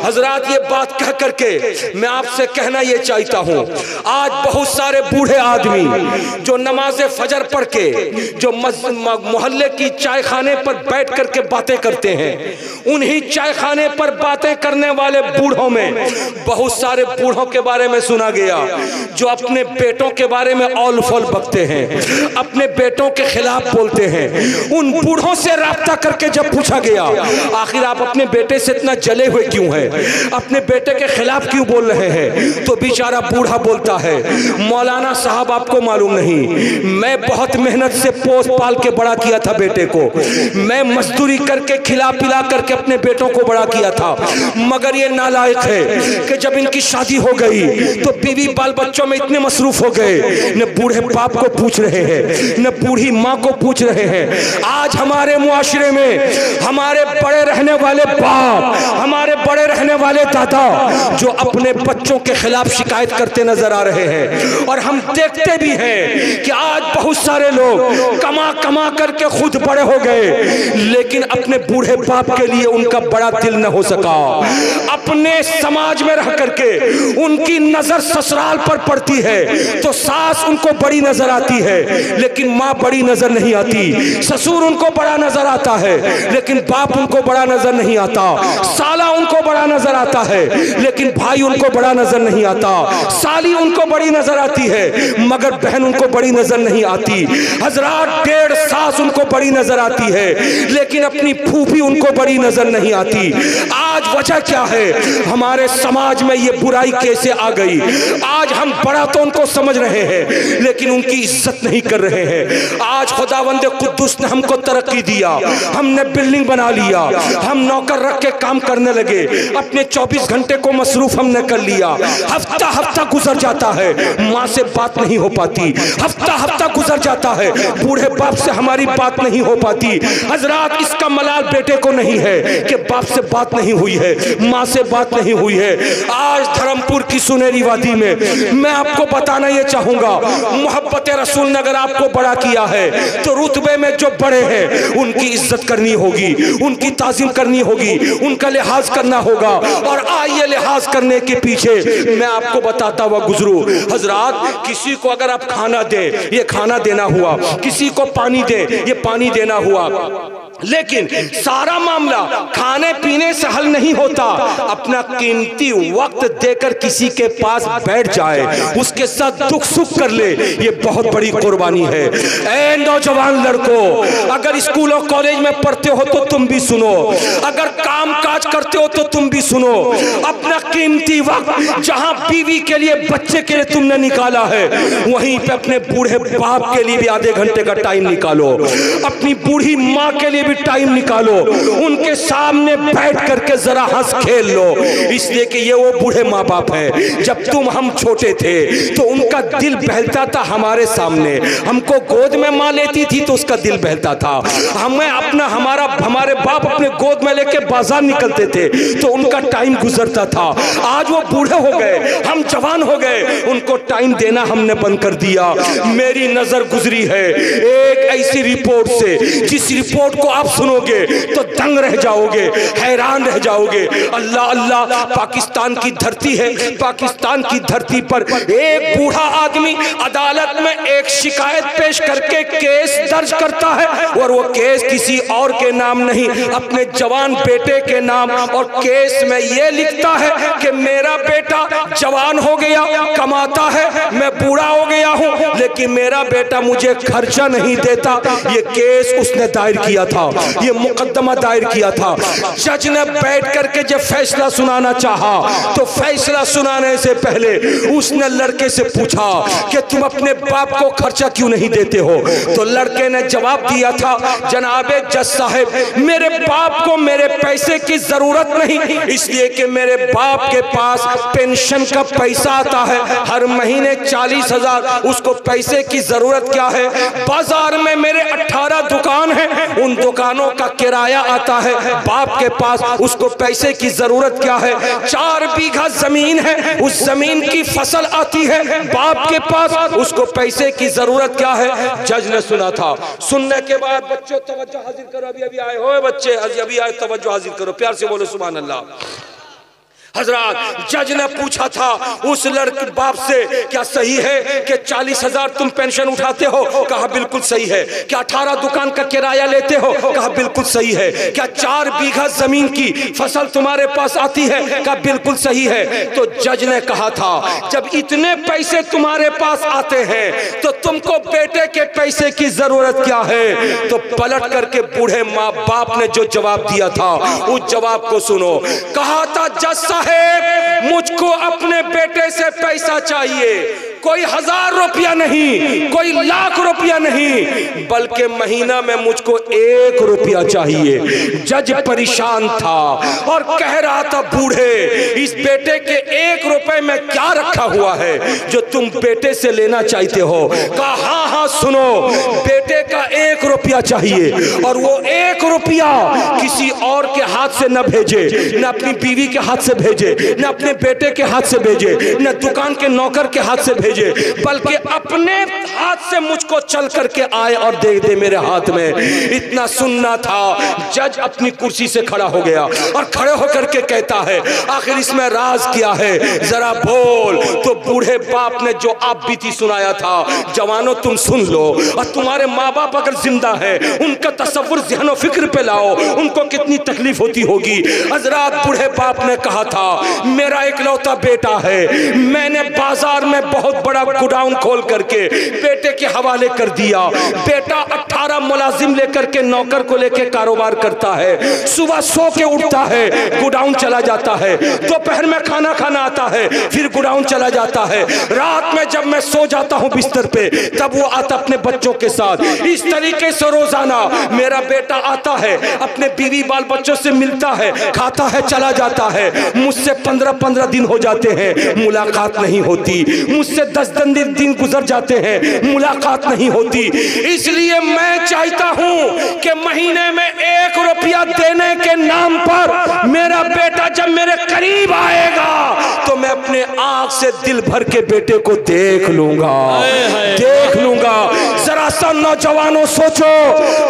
हजरात, ये बात कह करके मैं आपसे कहना ये चाहता हूँ, आज बहुत सारे बूढ़े आदमी जो नमाज फजर पढ़ के, जो मोहल्ले की चाय खाने पर बैठ करके बातें करते हैं, उन्हीं चाय खाने पर बातें करने वाले बूढ़ों में बहुत सारे बूढ़ों के बारे में सुना गया जो अपने बेटों के बारे में औल फौल बकते हैं, अपने बेटों के खिलाफ बोलते हैं। उन बूढ़ों से राब्ता करके जब पूछा गया, आखिर आप अपने बेटे से इतना जले हुए क्यों हैं, अपने बेटे के खिलाफ क्यों बोल रहे हैं, तो बेचारा बूढ़ा बोलता है, मौलाना साहब आपको मालूम नहीं, मैं बहुत मेहनत से पोस पाल के बड़ा किया था बेटे को, मैं मजदूरी करके खिला पिला करके अपने बेटों को बड़ा किया था, मगर ये नालायक है कि जब इनकी शादी हो गई तो बीवी बाल बच्चों में इतने मसरूफ हो गए, न बूढ़े बाप को पूछ रहे हैं, न बूढ़ी माँ को पूछ रहे हैं। आज हमारे मुआशरे में हमारे बड़े रहने वाले बाप, हमारे बड़े रहने वाले दादा जो अपने बच्चों के खिलाफ शिकायत करते नजर आ रहे हैं। और हम देखते भी हैं कि आज बहुत सारे लोग कमा कमा करके खुद बड़े हो गए, लेकिन अपने बूढ़े बाप के लिए उनका बड़ा दिल न हो सका। अपने समाज में रह करके उनकी नजर ससुराल पर पड़ती है तो सास उनको बड़ी नजर आती है, लेकिन माँ बड़ी नजर नहीं आती। ससुर उनको बड़ा नजर आता है, लेकिन बाप उनको बड़ा नजर नहीं आता। साला उनको बड़ा नजर आता है, लेकिन भाई उनको बड़ा नजर नहीं आता। साली उनको बड़ी नजर आती है, मगर बहन उनको बड़ी नजर नहीं आती। हजरात, 1.5 सास उनको बड़ी नजर आती है, लेकिन अपनी फूफी उनको बड़ी नजर नहीं आती। आज वजह क्या है? हमारे समाज में ये बुराई कैसे आ गई? आज हम बड़ा तो उनको समझ रहे हैं, लेकिन उनकी इज्जत नहीं कर रहे हैं। आज खुदावंद कुद्दूस ने हमको तरक्की दिया, हमने बिल्डिंग बना लिया, हम नौकर रख के काम करने लगे, अपने 24 घंटे को मसरूफ हमने कर लिया। हफ्ता हफ्ता गुजर जाता है, माँ से बात नहीं हो पाती, हफ्ता हफ्ता हफ्ता गुजर जाता है, बूढ़े बाप से हमारी बात नहीं हो पाती। हजरात, इसका मलाल बेटे को नहीं है कि बाप से बात नहीं हुई है, माँ से बात नहीं हुई है। आज धर्मपुर की सुनहरी वादी में मैं आपको बताना ये चाहूंगा, मोहब्बत रसूल ने अगर आपको बड़ा किया है तो रुतबे में जो बड़े हैं उनकी इज्जत करनी होगी, उनकी ताज़ीम करनी होगी, उनका लिहाज करना होगा। और आइए लिहाज करने के पीछे मैं आपको बताता हुआ गुजरू। हजरात, किसी को अगर आप खाना दे, ये खाना देना हुआ, किसी को पानी दे, ये पानी देना हुआ, लेकिन सारा मामला खाने पीने से हल नहीं होता। अपना कीमती वक्त देकर किसी के पास बैठ जाए, उसके साथ दुख सुख कर ले, ये बहुत बड़ी कुर्बानी है। ऐ नौजवान लड़कों, अगर स्कूल और कॉलेज में पढ़ते हो तो तुम भी सुनो, अगर काम काज करते हो तो तुम भी सुनो। अपना कीमती वक्त जहां बीवी के लिए, बच्चे के लिए तुमने निकाला है, वहीं पे अपने बूढ़े बाप के लिए भी आधे घंटे का टाइम निकालो, अपनी बूढ़ी माँ के लिए टाइम निकालो, उनके सामने बैठ करके जरा हंस खेल लो। इसलिए कि ये वो बूढ़े माँ बाप है, जब हम छोटे थे तो उनका दिल बहलता था हमारे सामने, हमको गोद में माँ लेती थी तो उसका दिल बहलता था। हमारे बाप अपने गोद में लेके बाजार निकलते थे तो उनका टाइम गुजरता था। आज वो बूढ़े हो गए, हम जवान हो गए, उनको टाइम देना हमने बंद कर दिया। मेरी नजर गुजरी है एक ऐसी रिपोर्ट से, जिस रिपोर्ट को आप सुनोगे तो दंग रह जाओगे, हैरान रह जाओगे। अल्लाह अल्लाह, पाकिस्तान की धरती है, पाकिस्तान की धरती पर एक बूढ़ा आदमी अदालत में एक शिकायत पेश करके केस दर्ज करता है, और वो केस किसी और के नाम नहीं, अपने जवान बेटे के नाम। और केस में ये लिखता है कि मेरा बेटा जवान हो गया, कमाता है, मैं बूढ़ा हो गया हूं, लेकिन मेरा बेटा मुझे खर्चा नहीं देता। ये केस उसने दायर किया था, ये मुकदमा दायर किया था। जज ने बैठ करके जब फैसला सुनाना चाहा तो फैसला सुनाने से पहले उसने लड़के से पूछा कि तुम अपने बाप को खर्चा क्यों नहीं देते हो? तो लड़के ने जवाब दिया था, जनाबे जज साहब, मेरे बाप को मेरे पैसे की जरूरत नहीं, इसलिए कि मेरे बाप के पास पेंशन का पैसा आता है, हर महीने 40,000, उसको पैसे की जरूरत क्या है? बाजार में मेरे 18 दुकान है, उन दुकानों का किराया आता है, बाप के पास उसको पैसे की जरूरत क्या है? 4 बीघा जमीन है, उस जमीन की फसल आती है, बाप के पास उसको पैसे की जरूरत क्या है? जज ने सुना था। सुनने के बाद बच्चों तवज्जो हाजिर करो, अभी आए हो बच्चे, अभी आए, तवज्जो हाजिर करो, प्यार से बोलो सुभान अल्लाह। हजरात, जज ने पूछा था उस लड़के बाप से, क्या सही है कि 40,000 तुम पेंशन उठाते हो? कहा बिल्कुल सही है। क्या 18 दुकान का किराया लेते हो? कहा बिल्कुल सही है। क्या 4 बीघा जमीन की फसल तुम्हारे पास आती है? कहा बिल्कुल सही है। तो जज ने कहा था, जब इतने पैसे तुम्हारे पास आते हैं तो तुमको बेटे के पैसे की जरूरत क्या है? तो पलट करके बूढ़े माँ बाप ने जो जवाब दिया था उस जवाब को सुनो। कहा था, जज साहेब, मुझको अपने बेटे से पैसा चाहिए, कोई 1000 रुपया नहीं, कोई लाख रुपया नहीं, बल्कि महीना में मुझको 1 रुपया चाहिए। जज परेशान था और कह रहा था, बूढ़े, इस बेटे के 1 रुपए में क्या रखा हुआ है जो तुम बेटे से लेना चाहते हो? कहा हाँ हाँ सुनो, बेटे का 1 रुपया चाहिए, और वो 1 रुपया किसी और के हाथ से न भेजे, न अपनी बीवी के हाथ से भेजे, न अपने बेटे के हाथ से भेजे, न दुकान के नौकर के हाथ से भेजे, बल्कि अपने हाथ से मुझको चल करके आए और दे दे मेरे हाथ में। इतना सुनना था, जज अपनी कुर्सी से खड़ा हो गया और खड़े होकर के कहता है, आखिर इसमें राज क्या है, जरा बोल। तो बूढ़े बाप ने जो आप बीती सुनाया था, जवानों तुम सुन लो, और तुम्हारे माँ बाप अगर जिंदा है उनका तसव्वुर ज़हन फिक्र पे लाओ, उनको कितनी तकलीफ होती होगी। हजरात, बूढ़े बाप ने कहा था, मेरा इकलौता बेटा है, मैंने बाजार में बहुत बड़ा गोडाउन खोल करके बेटे के हवाले कर दिया। बेटा 18 मुलाजिम लेकर के, नौकर को लेकर कारोबार करता है, सुबह सो के उठता है, गोडाउन चला जाता है, दोपहर में खाना खाना आता है, फिर गोडाउन चला जाता है, रात में जब मैं सो जाता हूं बिस्तर पे तब वो आता अपने बच्चों के साथ। इस तरीके से रोजाना मेरा बेटा आता है, अपने बीवी बाल बच्चों से मिलता है, खाता है, चला जाता है। मुझसे 15-15 दिन हो जाते हैं, मुलाकात नहीं होती। मुझसे 10 दिन गुजर जाते हैं, मुलाकात नहीं होती। इसलिए मैं चाहता हूं कि महीने में 1 रुपया देने के नाम पर मेरा बेटा जब मेरे करीब आएगा तो मैं अपने आंख से दिल भर के बेटे को देख लूंगा, देख लूंगा। जरा सा नौजवानों सोचो,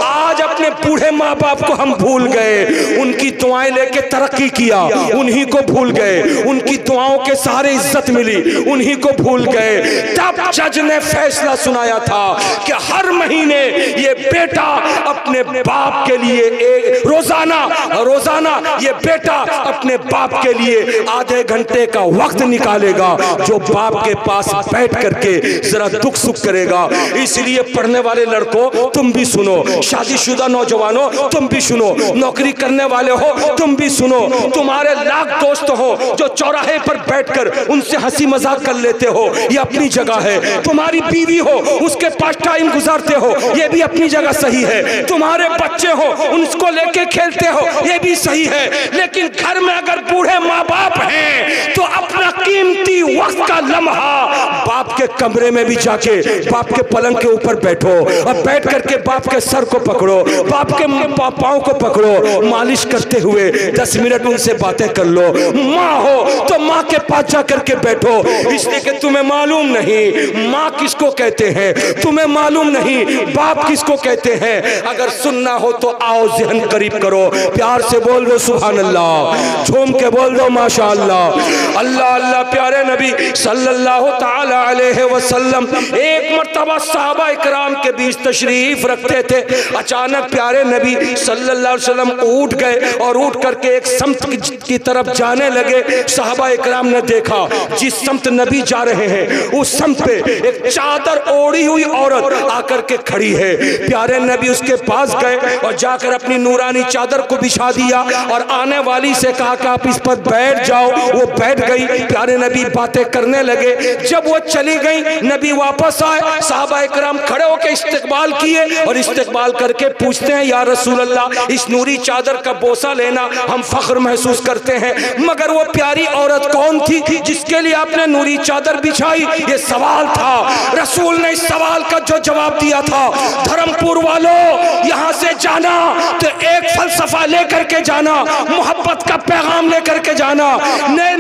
आज अपने बूढ़े माँ बाप को हम भूल गए, उनकी दुआएं लेके तरक्की किया, उन्हीं को भूल गए, उनकी दुआओं के सहारे इज्जत मिली, उन्हीं को भूल गए। तब जज ने फैसला सुनाया था कि हर महीने ये बेटा अपने बाप के लिए रोजाना ये बेटा अपने बाप के लिए आधे घंटे का वक्त निकालेगा, जो बाप के पास बैठ करके जरा दुख सुख करेगा। इसलिए पढ़ने वाले लड़कों तुम भी सुनो, शादीशुदा नौजवानों तुम भी सुनो, नौकरी करने वाले हो तुम भी सुनो। तुम्हारे लाख दोस्त हो जो चौराहे पर बैठकर उनसे हंसी मजाक कर लेते हो, ये अपनी जगह है। तुम्हारी बीवी हो उसके पास टाइम गुजारते हो, ये भी अपनी जगह सही है। तुम्हारे बच्चे हो उनको लेके खेलते हो, ये भी सही है। लेकिन घर में अगर बूढ़े माँ बाप हैं तो अपना कीमती वक्त का लम्हा बाप के कमरे में भी जाके बाप के पलंग के ऊपर बैठो और बैठ करके बाप के सर को पकड़ो, बाप के पाँव को पकड़ो, मालिश करते हुए 10 मिनट उनसे बातें कर लो। माँ हो तो माँ के पास जा करके बैठो, इसलिए कि तुम्हें मालूम नहीं माँ किसको कहते हैं, तुम्हें मालूम नहीं बाप किसको कहते हैं। अगर सुनना हो तो आओ ज़हन करीब करो, प्यार से बोल दो सुभान अल्लाह, झूम के बोल दो माशा अल्लाह। अल्लाह अल्लाह प्यारे नबी सल्लल्लाहु ताला अलैहि वसल्लम एक मर्तबा सहाबा इकराम के बीच तशरीफ रखते थे। अचानक प्यारे नबी सल्लल्लाहु अलैहि वसल्लम उठ गए और उठ करके एक समत की तरफ जाने लगे। सहाबा इकराम ने देखा जिस समत नबी जा रहे हैं उस समत पे एक चादर ओढ़ी हुई औरत आकर के खड़ी है। प्यारे नबी उसके पास गए और जाकर अपनी नूरानी चादर को बिछा दिया और आने वाली से कहा कि आप इस पर बैठ जाओ। वो बैठ गई, प्यारे नबी बातें करने लगे। जब वो चली गई नबी वापस आए, सहाबा इकराम खड़े होकर इस्तकबाल किए और इस्तकबाल करके पूछते हैं या रसूल अल्लाह इस नूरी चादर का बोसा लेना हम फख्र महसूस करते हैं, मगर वो प्यारी औरत कौन थी जिसके लिए आपने नूरी चादर बिछाई? ये सवाल था। रसूल ने इस सवाल का जो जवाब दिया था, धर्मपुर वालों यहाँ से जाना तो एक फलसफा लेकर के जाना, मोहब्बत का पैगाम लेकर के जाना।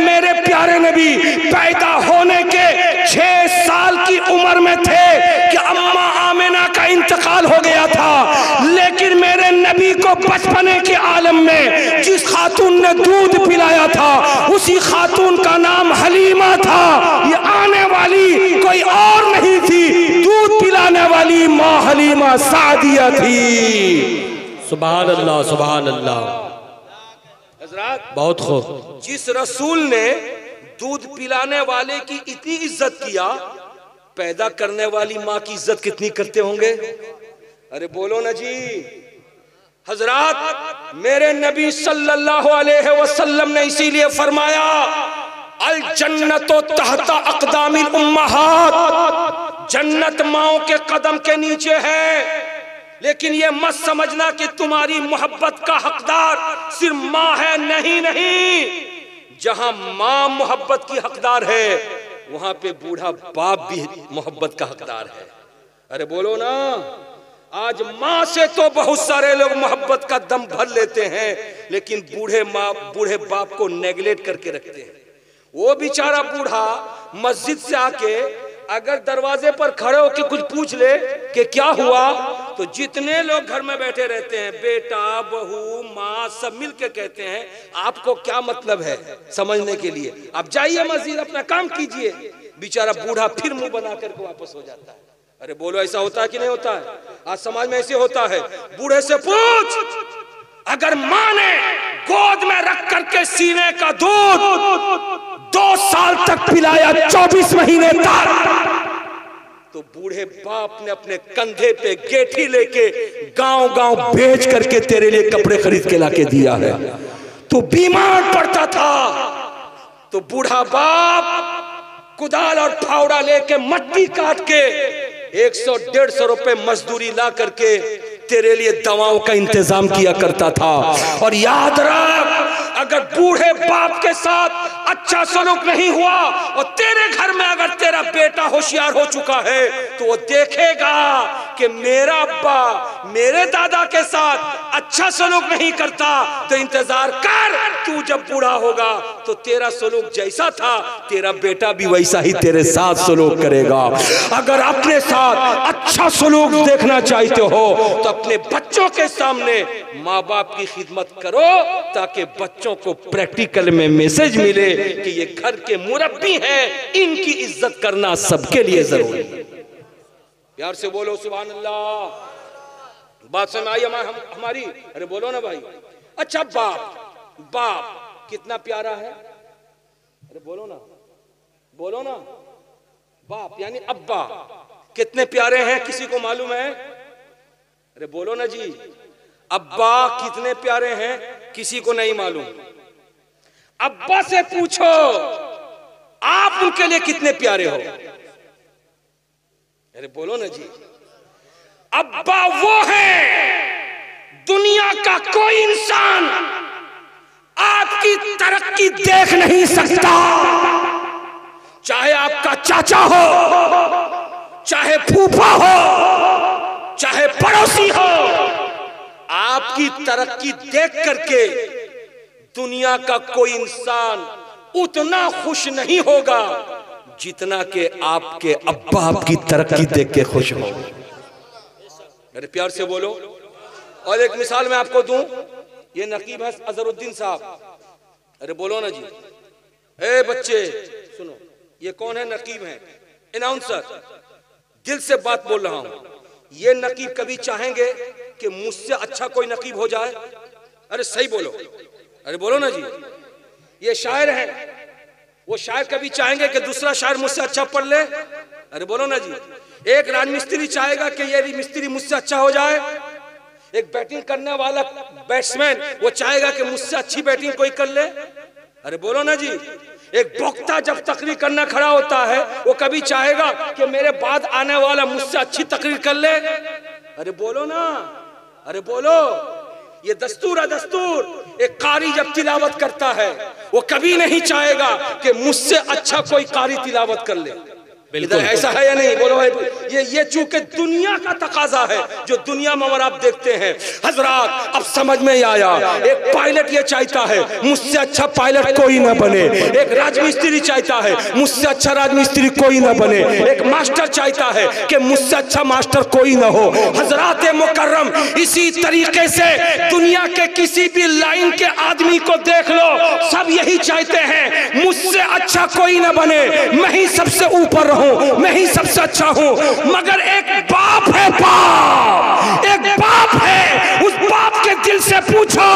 मेरे प्यारे नबी पैदा होने के 6 साल की उम्र में थे कि अम्मा आमिना का इंतकाल हो गया था, लेकिन मेरे नबी को बचपने के आलम में जिस खातून ने दूध पिलाया था उसी खातून का नाम हलीमा था। ये आने वाली कोई और नहीं थी, दूध पिलाने वाली माँ हलीमा सादिया थी। सुभान अल्लाह सुभान अल्लाह। हजरात बहुत खूब। जिस रसूल ने दूध पिलाने वाले की इतनी इज्जत किया, पैदा करने वाली माँ की इज्जत कितनी करते होंगे? अरे बोलो ना जी। हजरात मेरे नबी सल्लल्लाहु अलैहि वसल्लम ने इसीलिए फरमाया अल जन्नतो तहता अक़दामिल उम्महात, जन्नत माओं के कदम के नीचे है। लेकिन ये मत समझना कि तुम्हारी मोहब्बत का हकदार सिर्फ माँ है, नहीं नहीं। जहां माँ मोहब्बत की हकदार है वहां पे बूढ़ा बाप भी मोहब्बत का हकदार है। अरे बोलो ना। आज माँ से तो बहुत सारे लोग मोहब्बत का दम भर लेते हैं, लेकिन बूढ़े बाप को नेगलेक्ट करके रखते हैं। वो बेचारा बूढ़ा मस्जिद से आके अगर दरवाजे पर खड़े होकर कुछ पूछ ले कि क्या हुआ, तो जितने लोग घर में बैठे रहते हैं, बेटा बहू माँ सब मिल के कहते हैं आपको क्या मतलब है समझने के लिए, आप जाइए मस्जिद अपना काम कीजिए। बेचारा बूढ़ा फिर मुंह बना करके वापस हो जाता है। अरे बोलो ऐसा होता है कि नहीं होता है? आज समाज में ऐसे होता है। बूढ़े से पूछ, अगर माँ ने गोद में रख करके सीने का दूध 2 साल तक पिलाया 24 महीने तक, तो बूढ़े बाप ने अपने कंधे पे गेठी लेके गांव-गांव भेज करके तेरे लिए कपड़े खरीद के लाके दिया है। तू बीमार पड़ता था तो बूढ़ा बाप कुदाल और फावड़ा लेके मट्टी काट के 100-150 रुपए मजदूरी ला करके तेरे लिए दवाओं का इंतजाम किया करता था। और याद रख, अगर बूढ़े बाप के साथ अच्छा सलूक नहीं हुआ और तेरे घर में अगर तेरा बेटा होशियार हो चुका है तो वो देखेगा कि मेरा अब्बा मेरे दादा के साथ अच्छा सलूक नहीं करता, तो इंतजार कर, तू जब बूढ़ा होगा तो तेरा सलूक जैसा था तेरा बेटा भी वैसा ही तेरे साथ सलूक करेगा। अगर अपने साथ अच्छा सलूक देखना चाहते हो तो अपने बच्चों के सामने माँ बाप की खिदमत करो, ताकि बच्चों को प्रैक्टिकल में मैसेज मिले कि ये घर के मुरब्बी हैं, इनकी इज्जत करना सबके लिए जरूरी है। प्यार से बोलो सुभान अल्लाह। बात समझ आई हमारी? अरे बोलो ना भाई। अच्छा, बाप बाप कितना प्यारा है? अरे बोलो ना, बोलो ना। बाप यानी अब्बा कितने प्यारे हैं, किसी को मालूम है? अरे बोलो ना जी। अब्बा कितने प्यारे हैं, किसी को नहीं मालूम। अब्बा से पूछो आप उनके लिए कितने प्यारे हो। अरे बोलो ना जी। अब्बा वो है, दुनिया का कोई इंसान आपकी तरक्की देख नहीं सकता, चाहे आपका चाचा हो, चाहे फूफा हो, चाहे पड़ोसी हो। आपकी तरक्की देख करके दुनिया का कोई इंसान उतना खुश नहीं होगा जितना कि आपके अब्बा आपकी तरक्की देख के खुश हो। मेरे प्यार से बोलो। और एक मिसाल मैं आपको दूं, ये नकीब है अजहरुद्दीन साहब। अरे बोलो ना जी। ए बच्चे सुनो, ये कौन है? नकीब है, अनाउंसर। दिल से बात बोल रहा हूं। ये नकीब कभी चाहेंगे कि मुझसे अच्छा कोई नकीब हो जाए? अरे सही बोलो। अरे बोलो ना जी। ये शायर है, वो शायर कभी चाहेंगे कि दूसरा शायर मुझसे अच्छा पढ़ ले? अरे बोलो ना जी। एक राजमिस्त्री चाहेगा कि ये मिस्त्री मुझसे अच्छा हो जाए? एक बैटिंग करने वाला बैट्समैन वो चाहेगा कि मुझसे अच्छी बैटिंग कोई कर ले? अरे बोलो ना जी। एक वक्ता जब तकरीर करना खड़ा होता है वो कभी चाहेगा कि मेरे बाद आने वाला मुझसे अच्छी तकरीर कर ले? अरे बोलो ना। अरे बोलो। ये दस्तूर है, दस्तूर। एक कारी जब तिलावत करता है वो कभी नहीं चाहेगा कि मुझसे अच्छा कोई कारी तिलावत कर ले। इधर ऐसा है या नहीं? बोलो भाई। ये चूंकि दुनिया का तकाजा है, जो दुनिया में आप देखते हैं। हजरात अब समझ में आया। एक पायलट ये चाहता है मुझसे अच्छा पायलट कोई ना बने। एक राजमिस्त्री चाहता है मुझसे अच्छा राजमिस्त्री कोई ना बने। एक मास्टर चाहता है कि मुझसे अच्छा मास्टर कोई ना हो। हजरात मुकर्रम, इसी तरीके से दुनिया के किसी भी लाइन के आदमी को देख लो, सब यही चाहते हैं मुझसे अच्छा कोई ना बने, मैं ही सबसे ऊपर रहूं, मैं ही सबसे अच्छा हूं। मगर एक बाप है, बाप एक बाप है। उस बाप के दिल से पूछो,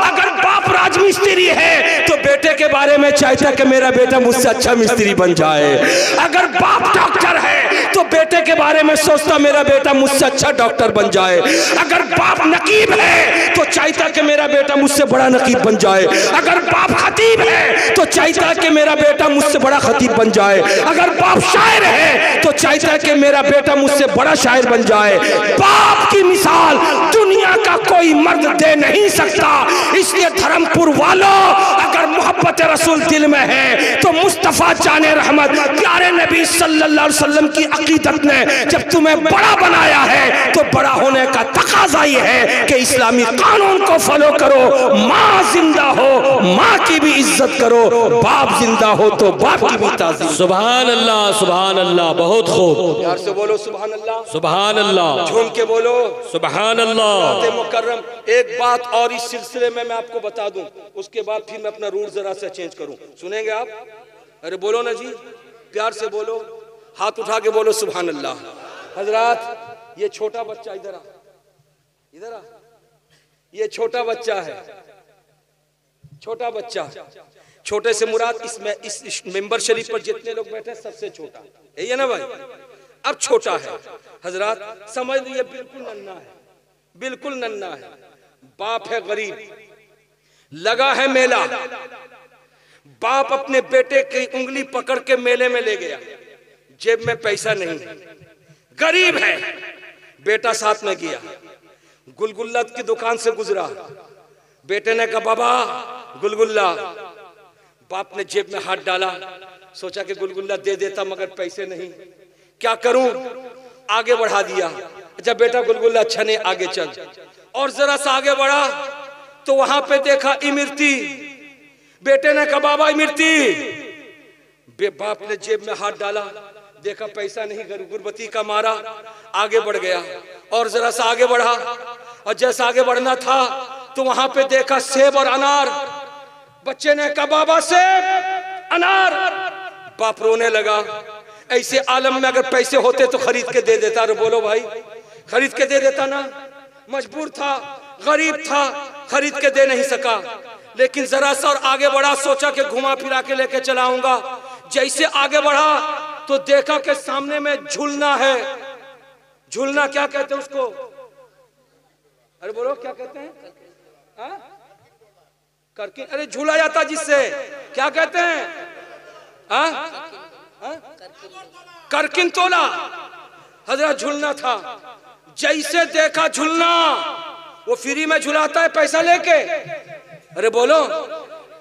अगर बाप राजमिस्त्री है तो बेटे के बारे में चाहता कि मेरा बेटा मुझसे अच्छा मिस्त्री बन जाए। अगर बाप डॉक्टर है तो बेटे के बारे में सोचता मेरा बेटा मुझसे अच्छा डॉक्टर बन जाए। अगर बाप नकीब है तो चाहता कि मेरा बेटा मुझसे बड़ा नकीब बन जाए। अगर बाप खतीब है तो चाहता कि मेरा बेटा मुझसे बड़ा खतीब बन जाए। अगर बाप शायर है तो चाहता है कि मेरा बेटा मुझसे बड़ा शायर बन जाए। बाप की मिसाल दुनिया का कोई मर्द दे नहीं सकता। इसलिए धर्मपुर वालों, अगर मोहब्बत रसूल दिल में है तो मुस्तफा जाने रहमत प्यारे नबी सल्लल्लाहु अलैहि वसल्लम की अकीदत ने जब तुम्हें बड़ा बनाया है तो बड़ा होने का तकाजा ये है कि इस्लामी कानून को फॉलो करो। माँ जिंदा हो माँ की भी इज्जत करो, बाप जिंदा हो तो बाप की भी ताज़ीम। सुभान अल्लाह, सुभान अल्लाह। बहुत खूब। यार से बोलो सुभान अल्लाह, सुभान अल्लाह। झूम के बोलो सुभान अल्लाह। मुकर्रम, एक बात और इस सिलसिले में मैं आपको बता दूं, उसके बाद फिर मैं अपना रूल जरा से चेंज करूं। सुनेंगे आप? अरे बोलो ना जी, प्यार से बोलो, हाथ उठा के बोलो सुभान अल्लाह। हजरात, ये छोटा बच्चा इधर आ, इधर आ। ये छोटा बच्चा है, छोटा बच्चा। छोटे से मुराद इसमें इस मेंबर शरीफ पर जितने लोग बैठे सबसे छोटा यही है ना भाई? अब छोटा है। हजरात समझ लीजिए बिल्कुल नन्ना है, बिल्कुल नन्ना है। बाप है गरीब, लगा है मेला। बाप अपने बेटे की उंगली पकड़ के मेले में ले गया, जेब में पैसा नहीं, गरीब है। बेटा साथ में गया, गुलगुल्ला की दुकान से गुजरा। बेटे ने कहा बाबा गुलगुल्ला। बाप ने जेब में हाथ डाला, सोचा कि गुलगुल्ला दे देता मगर पैसे नहीं, क्या करूं, आगे बढ़ा दिया। अच्छा बेटा गुलगुल्ला अच्छा नहीं, आगे चल। और जरा सा आगे बढ़ा तो वहां पे देखा इमरती। बेटे ने कहा बाबा इमरती। बाप ने जेब में हाथ डाला, देखा पैसा नहीं, गुरबती का मारा, आगे बढ़ गया। और जरा सा आगे बढ़ा और जैसा आगे बढ़ना था तो वहां पे देखा सेब और अनार। बच्चे ने कहा बाबा सेब अनार। बाप रोने लगा। ऐसे आलम में अगर पैसे होते तो खरीद के दे देता। अरे बोलो भाई, खरीद के दे देता ना। मजबूर था, गरीब था, खरीद के दे नहीं सका। लेकिन जरा सा और आगे बढ़ा, सोचा कि घुमा फिरा के लेके चलाऊंगा। जैसे आगे बढ़ा तो देखा कि सामने में झूलना है। झूलना क्या कहते हैं उसको? अरे बोलो क्या कहते हैं? करकिन। अरे झूला जाता जिससे, क्या कहते हैं? करकिन तोला। हजरत झूलना था। जैसे देखा झूलना, वो फ्री में झुलाता है पैसा लेके। अरे बोलो,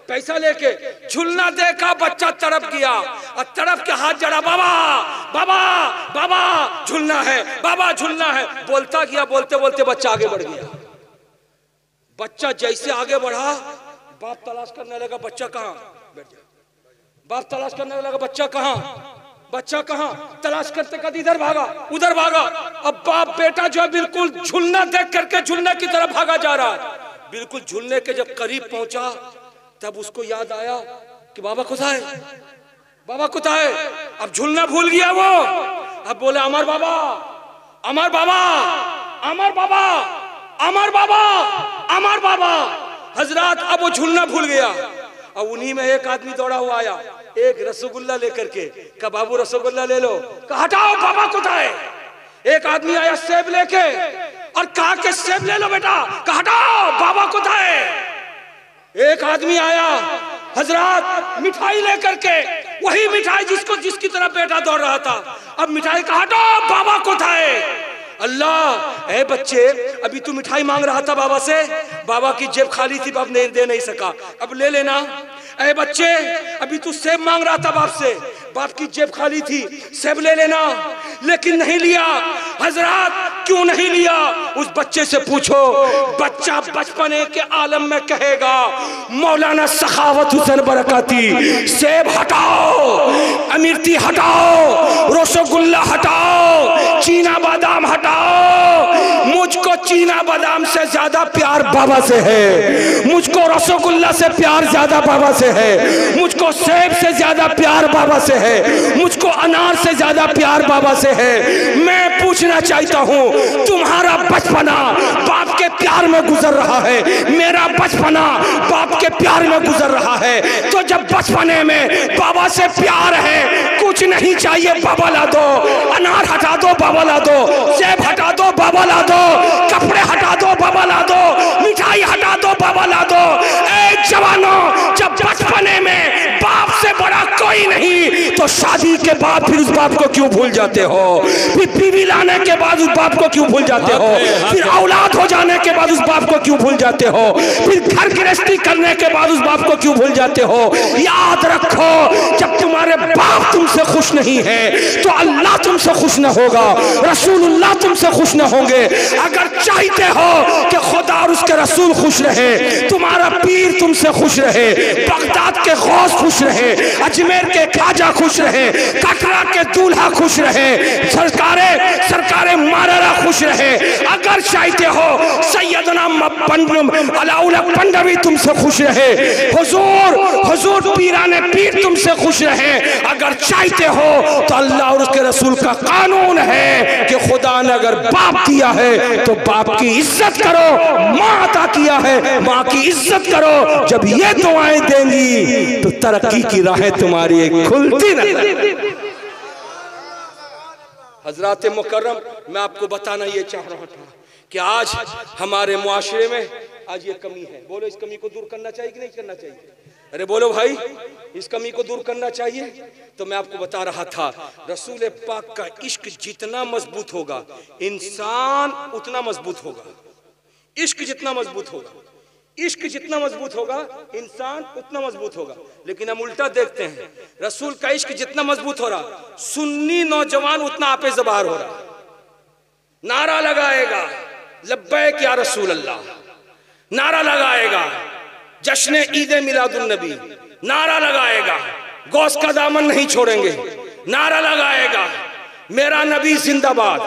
पैसा लेके। झूलना देखा, बच्चा तड़प गया और तड़प के हाथ जड़ा, बाबा बाबा बाबा झूलना है, बाबा झूलना है। बोलता गया, बोलते बोलते बच्चा आगे बढ़ गया। बच्चा जैसे आगे बढ़ा, बाप तलाश करने लगा बच्चा कहाँ। बैठ जा। बाप तलाश करने लगा बच्चा कहाँ, बच्चा कहाँ। तलाश करते कद इधर भागा, उधर भागा। अब बाप बेटा जो है बिल्कुल झूलना देख करके झूलने की तरफ भागा जा रहा है। बिल्कुल झूलने के जब करीब पहुंचा तब उसको याद आया कि बाबा कुथा है, बाबा कुथा है। अब झूलना भूल गया वो। अब बोले अमर बाबा, अमर बाबा, अमर बाबा, अमर बाबा, अमर बाबा। हजरत अब वो झूलना भूल गया। अब उन्हीं में एक आदमी दौड़ा हुआ आया, एक रसगुल्ला लेकर के। कहा बाबू रसगुल्ला ले लो। कहा हटाओ, बाबा कुथा है। एक आदमी आया सेब लेके और कहा कि सेब ले लो बेटा। कहा हटाओ, बाबा कुथा है। एक आदमी आया हजरत मिठाई लेकर के, वही मिठाई जिसकी तरफ बेटा दौड़ रहा था। अब मिठाई कहा हटाओ, बाबा कुथा है। अल्लाह, ए बच्चे अभी तू मिठाई मांग रहा था बाबा से, बाबा की जेब खाली थी, बाप ने दे नहीं सका, अब ले लेना। ए बच्चे अभी तू सेब मांग रहा था बाप से, बाप की जेब खाली थी, सेब ले लेना, लेकिन नहीं लिया। हजरत क्यों नहीं लिया? उस बच्चे से पूछो। बच्चा बचपने के आलम में कहेगा मौलाना सखावत हुसैन बरकाती, सेब हटाओ, अमीरती हटाओ, रसगुल्ला हटाओ, चीना बादाम हटाओ। मुझको चीना बादाम से ज्यादा प्यार बाबा से है, मुझको रसगुल्ला से प्यार ज्यादा बाबा से है, मुझको सेब से ज्यादा प्यार बाबा से है, मुझको अनार से ज्यादा प्यार बाबा से है। मैं पूछना चाहता हूँ, तुम्हारा बचपना बाप के प्यार में गुजर रहा है, मेरा बचपना बाप के प्यार में गुजर रहा है। तो जब बचपने में बाबा से प्यार है, कुछ नहीं चाहिए बाबा ला दो, अनार हटा दो बाबा ला दो, सेब हटा दो बाबा ला दो, कपड़े हटा दो बाबा ला दो, मिठाई हटा दो बाबा ला दो। ए जवानों, जब बचपने में बाप से बड़ा कोई नहीं तो शादी के बाद फिर उस बाप को क्यों भूल जाते हो? फिर बीवी लाने के बाद उस बाप को क्यों भूल जाते हो? फिर औलाद हो जाने के बाद उस बाप को क्यों भूल जाते हो? फिर घर गृहस्थी करने के बाद उस बाप को क्यों भूल जाते हो? याद रखो, जब तुम्हारे बाप तुमसे खुश नहीं है तो अल्लाह तुमसे खुश न होगा, रसूलुल्लाह तुमसे खुश न होंगे। अगर चाहते हो कि खुदा और उसके रसूल खुश रहे, तुम्हारा पीर तुमसे खुश रहे, बगदाद के गौस खुश रहे, अजमेर के खाजा खुश रहे, कटरा के दूल्हा खुश रहे, सरकारे मारारा खुश रहे, अगर चाहते हो सैयदना अलाउल्ला पंडवी तुमसे खुश रहे, हुजूर पीराने पीर तुमसे खुश रहे, अगर चाहते हो तो अल्लाह और उसके रसूल का कानून है कि खुदा ने अगर बाप दिया है तो बाप की इज्जत करो, माँ अता किया है माँ की इज्जत करो। जब ये दुआएं देंगी तो तरक्की की राहें तुम्हारी खुलती नहीं। हजरात मुकर्रम, मैं आपको बताना ये चाह रहा था कि आज हमारे मुआशरे में आज ये कमी है। बोलो, इस कमी को दूर करना चाहिए कि नहीं करना चाहिए? अरे बोलो भाई, इस कमी को दूर करना चाहिए। तो मैं आपको बता रहा था, रसूल पाक का इश्क जितना मजबूत होगा, इंसान उतना मजबूत होगा। इश्क जितना मजबूत होगा, इश्क जितना मजबूत होगा इंसान उतना मजबूत होगा। लेकिन हम उल्टा देखते हैं, रसूल का इश्क जितना मजबूत हो रहा, सुन्नी नौजवान उतना आपे ज़बार हो रहा, नारा लगाएगा लब्बैक या रसूल अल्लाह, नारा लगाएगा जश्न ईद मिलादुन नबी, नारा लगाएगा गौस का दामन नहीं छोड़ेंगे, नारा लगाएगा मेरा नबी जिंदाबाद,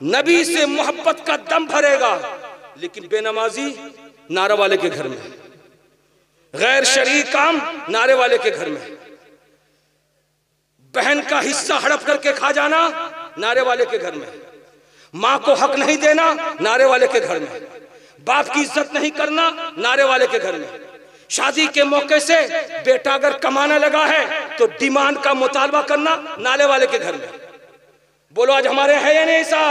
नबी से मोहब्बत का दम भरेगा। लेकिन बेनमाजी नारे वाले के घर में, गैर शरीक काम नारे वाले के घर में, बहन का हिस्सा हड़प करके खा जाना नारे वाले के घर में, मां को हक नहीं देना नारे वाले के घर में, बाप की इज्जत नहीं करना नारे वाले के घर में, शादी के मौके से बेटा अगर कमाने लगा है तो डिमांड का मुतालबा करना नारे वाले के घर में। बोलो आज हमारे है या नहीं ऐसा?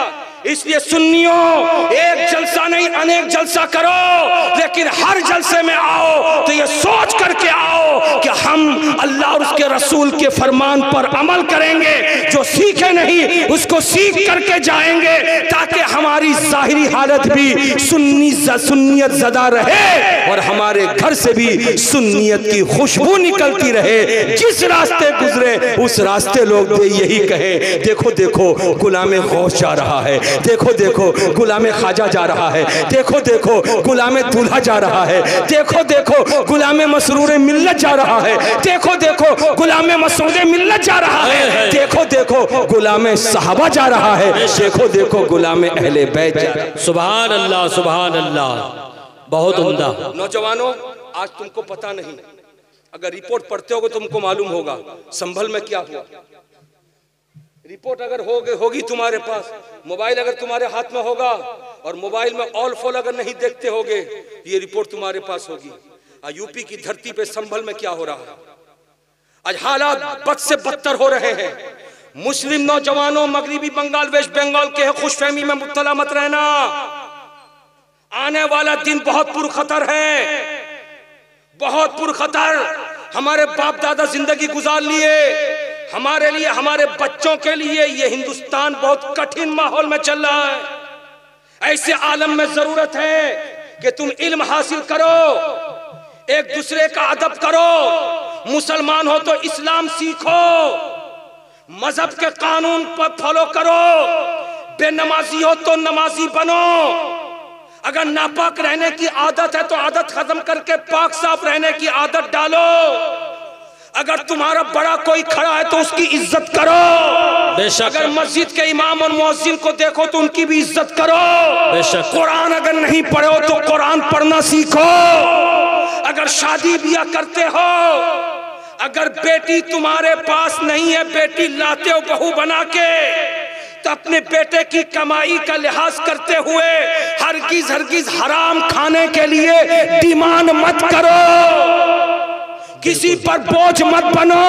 इसलिए सुन्नियों एक जलसा नहीं अनेक जलसा करो, लेकिन हर जलसे में आओ तो ये सोच करके आओ कि हम अल्लाह और उसके रसूल के फरमान पर अमल करेंगे, जो सीखे नहीं उसको सीख करके जाएंगे, ताकि हमारी जाहिरी हालत भी सुन्नियत ज़दा रहे और हमारे घर से भी सुन्नियत की खुशबू निकलती रहे। जिस रास्ते गुजरे उस रास्ते लोग यही कहे, देखो देखो गुलाम गौस जा रहा है, देखो देखो गुलाम ख्वाजा जा रहा है, देखो देखो गुलाम दूल्हा जा रहा है, देखो देखो गुलाम मसरूर मिल्लत जा रहा है, देखो देखो गुलाम मसूद मिल्लत जा रहा है, देखो देखो गुलाम सहाबा जा रहा है, देखो देखो गुलाम अहले बैत जा रहा है। सुभान अल्लाह सुभान अल्लाह, बहुत उम्दा। नौजवानों आज तुमको पता नहीं, अगर रिपोर्ट पढ़ते होगे तुमको मालूम होगा संभल में क्या हुआ। रिपोर्ट अगर होगी तुम्हारे पास, मोबाइल अगर तुम्हारे हाथ में होगा और मोबाइल में ऑल फॉल अगर नहीं देखते होगे, ये रिपोर्ट तुम्हारे पास होगी। आज यूपी की धरती पे संभल में क्या हो रहा है, आज हालात बद से बदतर हो रहे हैं। मुस्लिम नौजवानों मगरिबी बंगाल वेस्ट बंगाल के खुशफहमी में मुब्तला मत रहना, आने वाला दिन बहुत पुरखतर है, बहुत पुरखतर। हमारे बाप दादा जिंदगी गुजार लिए, हमारे लिए हमारे बच्चों के लिए ये हिंदुस्तान बहुत कठिन माहौल में चल रहा है। ऐसे आलम में जरूरत है कि तुम इल्म हासिल करो, एक दूसरे का अदब करो, मुसलमान हो तो इस्लाम सीखो, मजहब के कानून पर फॉलो करो, बेनमाजी हो तो नमाजी बनो। अगर नापाक रहने की आदत है तो आदत खत्म करके पाक साफ रहने की आदत डालो। अगर तुम्हारा बड़ा कोई खड़ा है तो उसकी इज्जत करो। अगर मस्जिद के इमाम और मुअज्जिन को देखो तो उनकी भी इज्जत करो। कुरान अगर नहीं पढ़े हो तो कुरान पढ़ना सीखो। अगर शादी ब्याह करते हो, अगर बेटी तुम्हारे पास नहीं है, बेटी लाते हो बहू बना के, तो अपने बेटे की कमाई का लिहाज करते हुए हरगिज हराम खाने के लिए डिमांड मत करो, किसी पर बोझ मत बनो।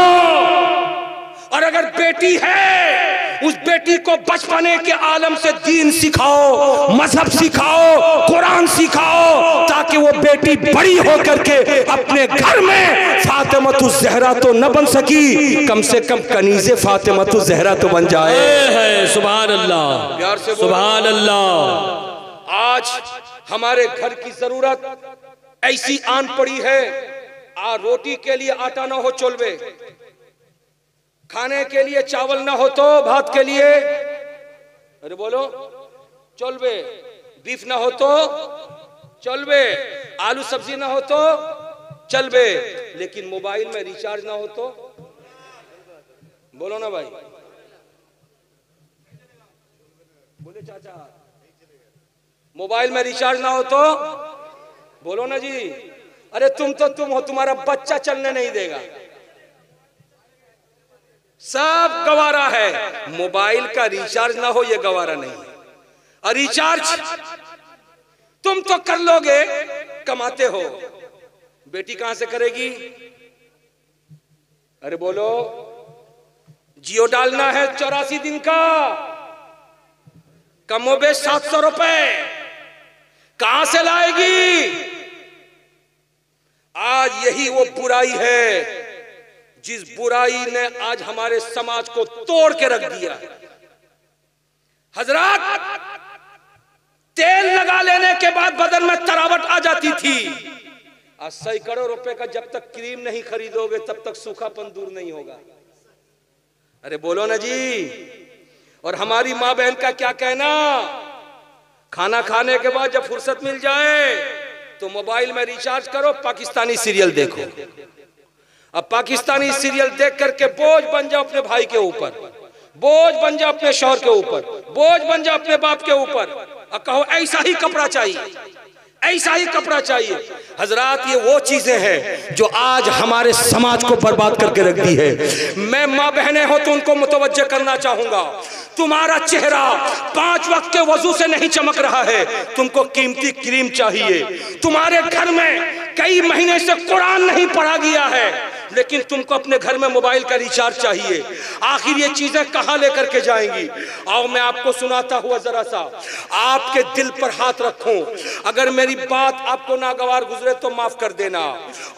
और अगर बेटी है, उस बेटी को बचपने के आलम से दीन सिखाओ, मजहब सिखाओ, कुरान सिखाओ, ताकि वो बेटी बड़ी होकर के अपने घर में फातिमतु ज़हरा तो न बन सकी, कम से कम कनीज़े फातिमतु ज़हरा तो बन जाए। सुभान अल्लाह, प्यार से सुभान अल्लाह। आज हमारे घर की जरूरत ऐसी आन पड़ी है, रोटी के लिए आटा ना हो चोलवे, खाने के लिए चावल ना हो तो भात के लिए, अरे बोलो, चोलवे, बीफ ना हो तो चलवे, आलू सब्जी ना हो तो चलवे, लेकिन मोबाइल में रिचार्ज ना हो तो बोलो ना भाई, बोले चाचा, मोबाइल में रिचार्ज ना हो तो बोलो ना जी। अरे तुम हो, तुम्हारा बच्चा चलने नहीं देगा, सब गवारा है। मोबाइल का रिचार्ज ना हो ये गवारा नहीं है। और रिचार्ज तुम तो कर लोगे, कमाते हो, बेटी कहां से करेगी? अरे बोलो, जियो डालना है 84 दिन का, कमोबेश 700 रुपए, कहां से लाएगी? आज यही वो बुराई है जिस बुराई ने आज हमारे समाज को तोड़ के रख दिया। हजरात, तेल लगा लेने के बाद बदन में तरावट आ जाती थी। आज सैकड़ों रुपए का जब तक क्रीम नहीं खरीदोगे तब तक सूखापन दूर नहीं होगा। अरे बोलो ना जी। और हमारी माँ बहन का क्या कहना, खाना खाने के बाद जब फुर्सत मिल जाए तो मोबाइल में रिचार्ज करो, पाकिस्तानी सीरियल देखो। अब पाकिस्तानी सीरियल देख करके बोझ बन जाओ अपने भाई के ऊपर, बोझ बन जाओ अपने शौहर के ऊपर, बोझ बन जाओ अपने बाप के ऊपर, और कहो ऐसा ही कपड़ा चाहिए, ऐसा ही कपड़ा चाहिए। हजरात, ये वो चीजें हैं जो आज हमारे समाज को बर्बाद करके रख दी है। मैं माँ बहनें हो तो उनको मुतवज्जे करना चाहूंगा, तुम्हारा चेहरा 5 वक्त के वजू से नहीं चमक रहा है, तुमको कीमती क्रीम चाहिए। तुम्हारे घर में कई महीने से कुरान नहीं पढ़ा गया है, लेकिन तुमको अपने घर में मोबाइल का रिचार्ज चाहिए। आखिर ये चीजें कहां लेकर के जाएंगी? आओ मैं आपको सुनाता हुआ जरा सा, आपके दिल पर हाथ रखूं। अगर मेरी बात आपको नागवार गुजरे तो माफ कर देना,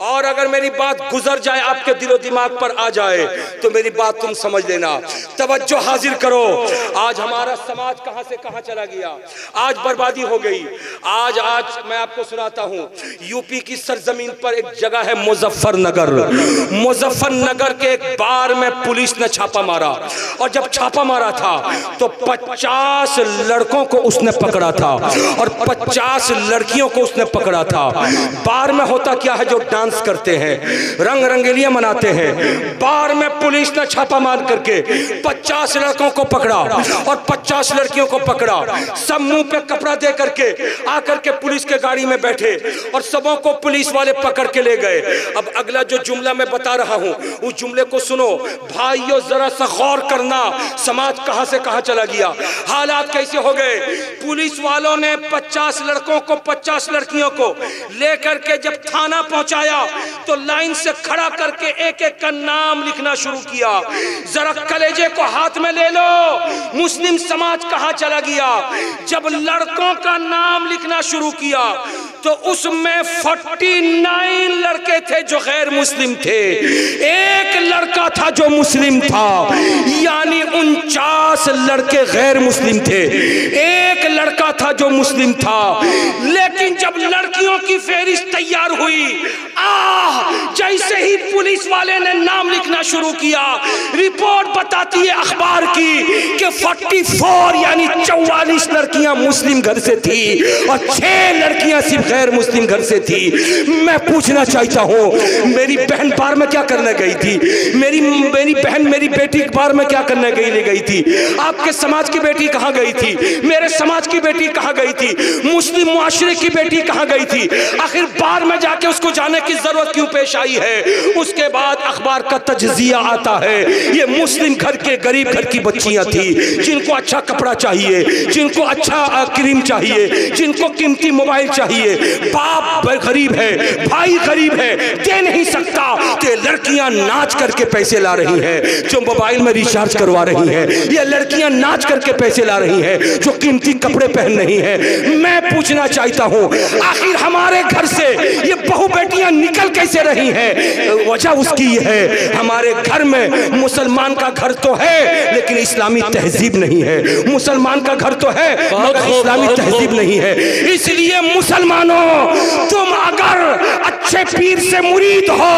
और अगर मेरी बात गुजर जाए, आपके दिलो दिमाग पर आ जाए, तो मेरी बात तुम समझ लेना। तवज्जो हाजिर करो। आज हमारा समाज कहां से कहां चला गया, आज बर्बादी हो गई। आज मैं आपको सुनाता हूं, यूपी की सरजमीन पर एक जगह है मुजफ्फरनगर। मुजफ्फरनगर के एक बार में पुलिस ने छापा मारा, और जब छापा मारा था तो 50 लड़कों को उसने पकड़ा था और 50 लड़कियों को उसने पकड़ा था। बार में होता क्या है, जो डांस करते हैं, रंग रंगेलियां मनाते हैं। बार में पुलिस ने छापा मार करके 50 लड़कों को पकड़ा और 50 लड़कियों को पकड़ा। सब मुंह पे कपड़ा दे करके आकर के पुलिस के गाड़ी में बैठे और सबों को पुलिस वाले पकड़ के ले गए। अब अगला जो जुमला मैं बता रहा हूं, उस जुमले को सुनो भाइयों, जरा सा गौर करना, समाज कहां से कहां चला गया, हालात कैसे हो गए। पुलिस वालों ने 50 लड़कों को 50 लड़कियों को लेकर के जब थाना पहुंचाया तो लाइन से खड़ा करके एक एक का नाम लिखना शुरू किया। जरा कलेजे को हाथ में ले लो, मुस्लिम समाज कहां चला गया। जब लड़कों का नाम लिखना शुरू किया तो उसमें 49 लड़के थे जो गैर मुस्लिम थे, एक लड़का था जो मुस्लिम था, यानी 49 लड़के गैर मुस्लिम थे, एक लड़का था जो मुस्लिम था। लेकिन जब लड़कियों की फहरिस्त तैयार हुई, जैसे ही पुलिस वाले ने नाम लिखना शुरू किया, रिपोर्ट बताती है अखबार की कि 44 यानी 44 लड़कियां मुस्लिम घर से थी और 6 लड़कियां सिर्फ गैर मुस्लिम घर से थी। मैं पूछना चाहता हूं, मेरी बहन बार में क्या करने गई थी, मेरी बहन मेरी बेटी बार में क्या करने गई थी, आपके समाज की बेटी कहां गई थी, मेरे समाज की बेटी कहां गई थी, मुस्लिम मुआशरे की बेटी कहां गई थी। आखिर बार में जाके उसको जाने की जरूरत क्यों पेश आई है? उसके बाद अखबार का तज्जिया आता है, ये मुस्लिम घर के गरीब घर की बच्चियां थी जिनको अच्छा कपड़ा चाहिए, जिनको अच्छा क्रीम चाहिए, जिनको कीमती मोबाइल चाहिए। बाप गरीब है, भाई गरीब है, दे नहीं सकता, तो लड़कियां नाच करके पैसे ला रही हैं जो मोबाइल में रिचार्ज करवा रही हैं, ये लड़कियां नाच करके पैसे ला रही हैं जो कीमती कपड़े पहन रही हैं। मैं पूछना चाहता हूं, आखिर हमारे घर से ये बहू बेटियां निकल कैसे रही हैं? वजह उसकी है, हमारे घर में मुसलमान का घर तो है लेकिन इस्लामी तहजीब नहीं है, मुसलमान का घर तो है मगर इस्लामी तहजीब नहीं है। इसलिए मुसलमानों, तुम अगर अच्छे पीर से मुरीद हो,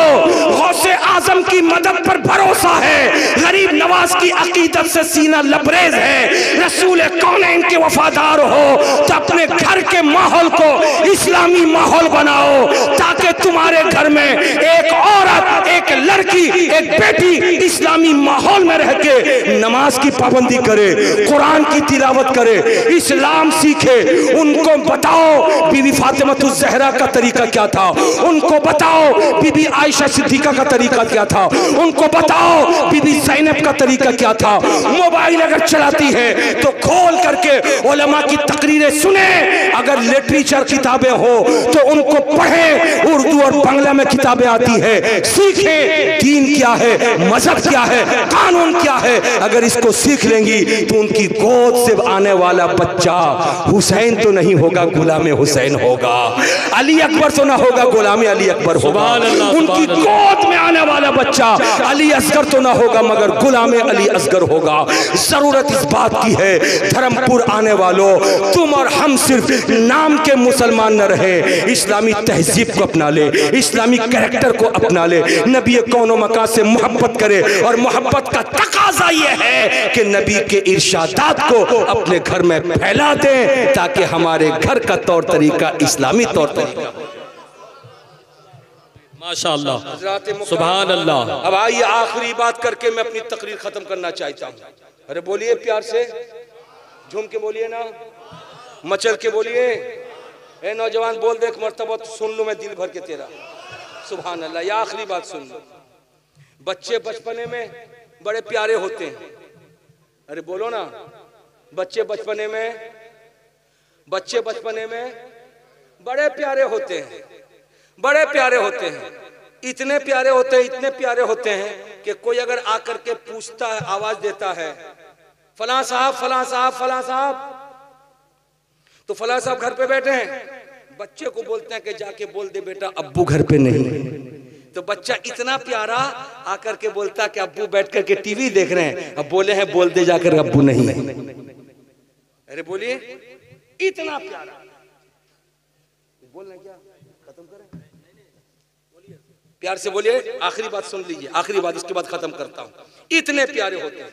गौसे आजम की मदद पर भरोसा है, गरीब नवाज की अकीदत से सीना लबरेज है, रसूल कौनैन के वफादार हो, तो अपने घर के माहौल को इस्लामी माहौल बनाओ ताकि तुम्हारे घर में एक औरत, एक लड़की, एक बेटी इस्लामी माहौल में रह के नमाज की पाबंदी करे, कुरान की तिलावत करे, इस्लाम सीखे। उनको बताओ बीबी फातिमा ज़हरा का तरीका क्या था, उनको बताओ बीबी आयशा सिद्दीका का तरीका क्या था, उनको बताओ बीबी ज़ैनब का तरीका क्या था। मोबाइल अगर चलाती है तो खोल करके उलमा की तकरीरें सुने, अगर लिटरेचर किताबें हो तो उनको पढ़े, उर्दू और बांग्ला में किताबें आती है, सीखे दीन क्या है, मजहब क्या है, कानून क्या है। अगर इसको सीख लेंगी तो उनकी गोद से आने वाला बच्चा हुसैन तो नहीं होगा, गुलाम हुसैन होगा, अली अकबर तो ना होगा, गुलाम अली अकबर होगा। उनकी गोद में आने वाला बच्चा अली असगर तो ना होगा मगर गुलाम अली असगर होगा। जरूरत इस बात की है, धर्मपुर आने वालों, तुम और हम सिर्फ नाम के मुसलमान न रहे, इस्लामी तहजीब को अपना ले, इस्लामी कैरेक्टर को अपना ले, नबी कौनो मकान से मोहब्बत करे। और मोहब्बत का तकाजा यह है कि नबी के इरशादात को अपने घर में फैला दें ताकि हमारे घर का तौर तरीका इस्लामी तौर तरीका। माशाअल्लाह, सुभान अल्लाह। अब आइए आखिरी बात करके मैं अपनी तकरीर खत्म करना चाहता हूँ। अरे बोलिए प्यार से, झूम के बोलिए ना, मचल के बोलिए। ए नौजवान बोल दे एक मर्तबा तो सुन लूं मैं दिल भर के तेरा। सुभान अल्लाह। ये आखिरी बात सुन लो। बच्चे बचपने में बड़े प्यारे होते हैं। अरे बोलो ना, बच्चे बचपने में बड़े प्यारे होते हैं, बड़े प्यारे होते हैं। इतने प्यारे होते हैं, इतने प्यारे होते हैं कि कोई अगर आकर के पूछता है, आवाज देता है, फलां साहब फलां साहब फलां साहब, तो फलां साहब घर पे बैठे हैं, बच्चे को बोलते हैं कि जाके बोल दे बेटा अब्बू घर पे नहीं। तो बच्चा इतना प्यारा आकर के बोलता कि अब्बू बैठ करके टीवी देख रहे हैं, अब बोले हैं बोल दे जाकर अब्बू नहीं। अरे बोलिए, इतना प्यारा। बोलना क्या, खत्म करें? प्यार से बोलिए। आखिरी बात सुन लीजिए, आखिरी बात, इसके बाद खत्म करता हूं। इतने प्यारे होते हैं।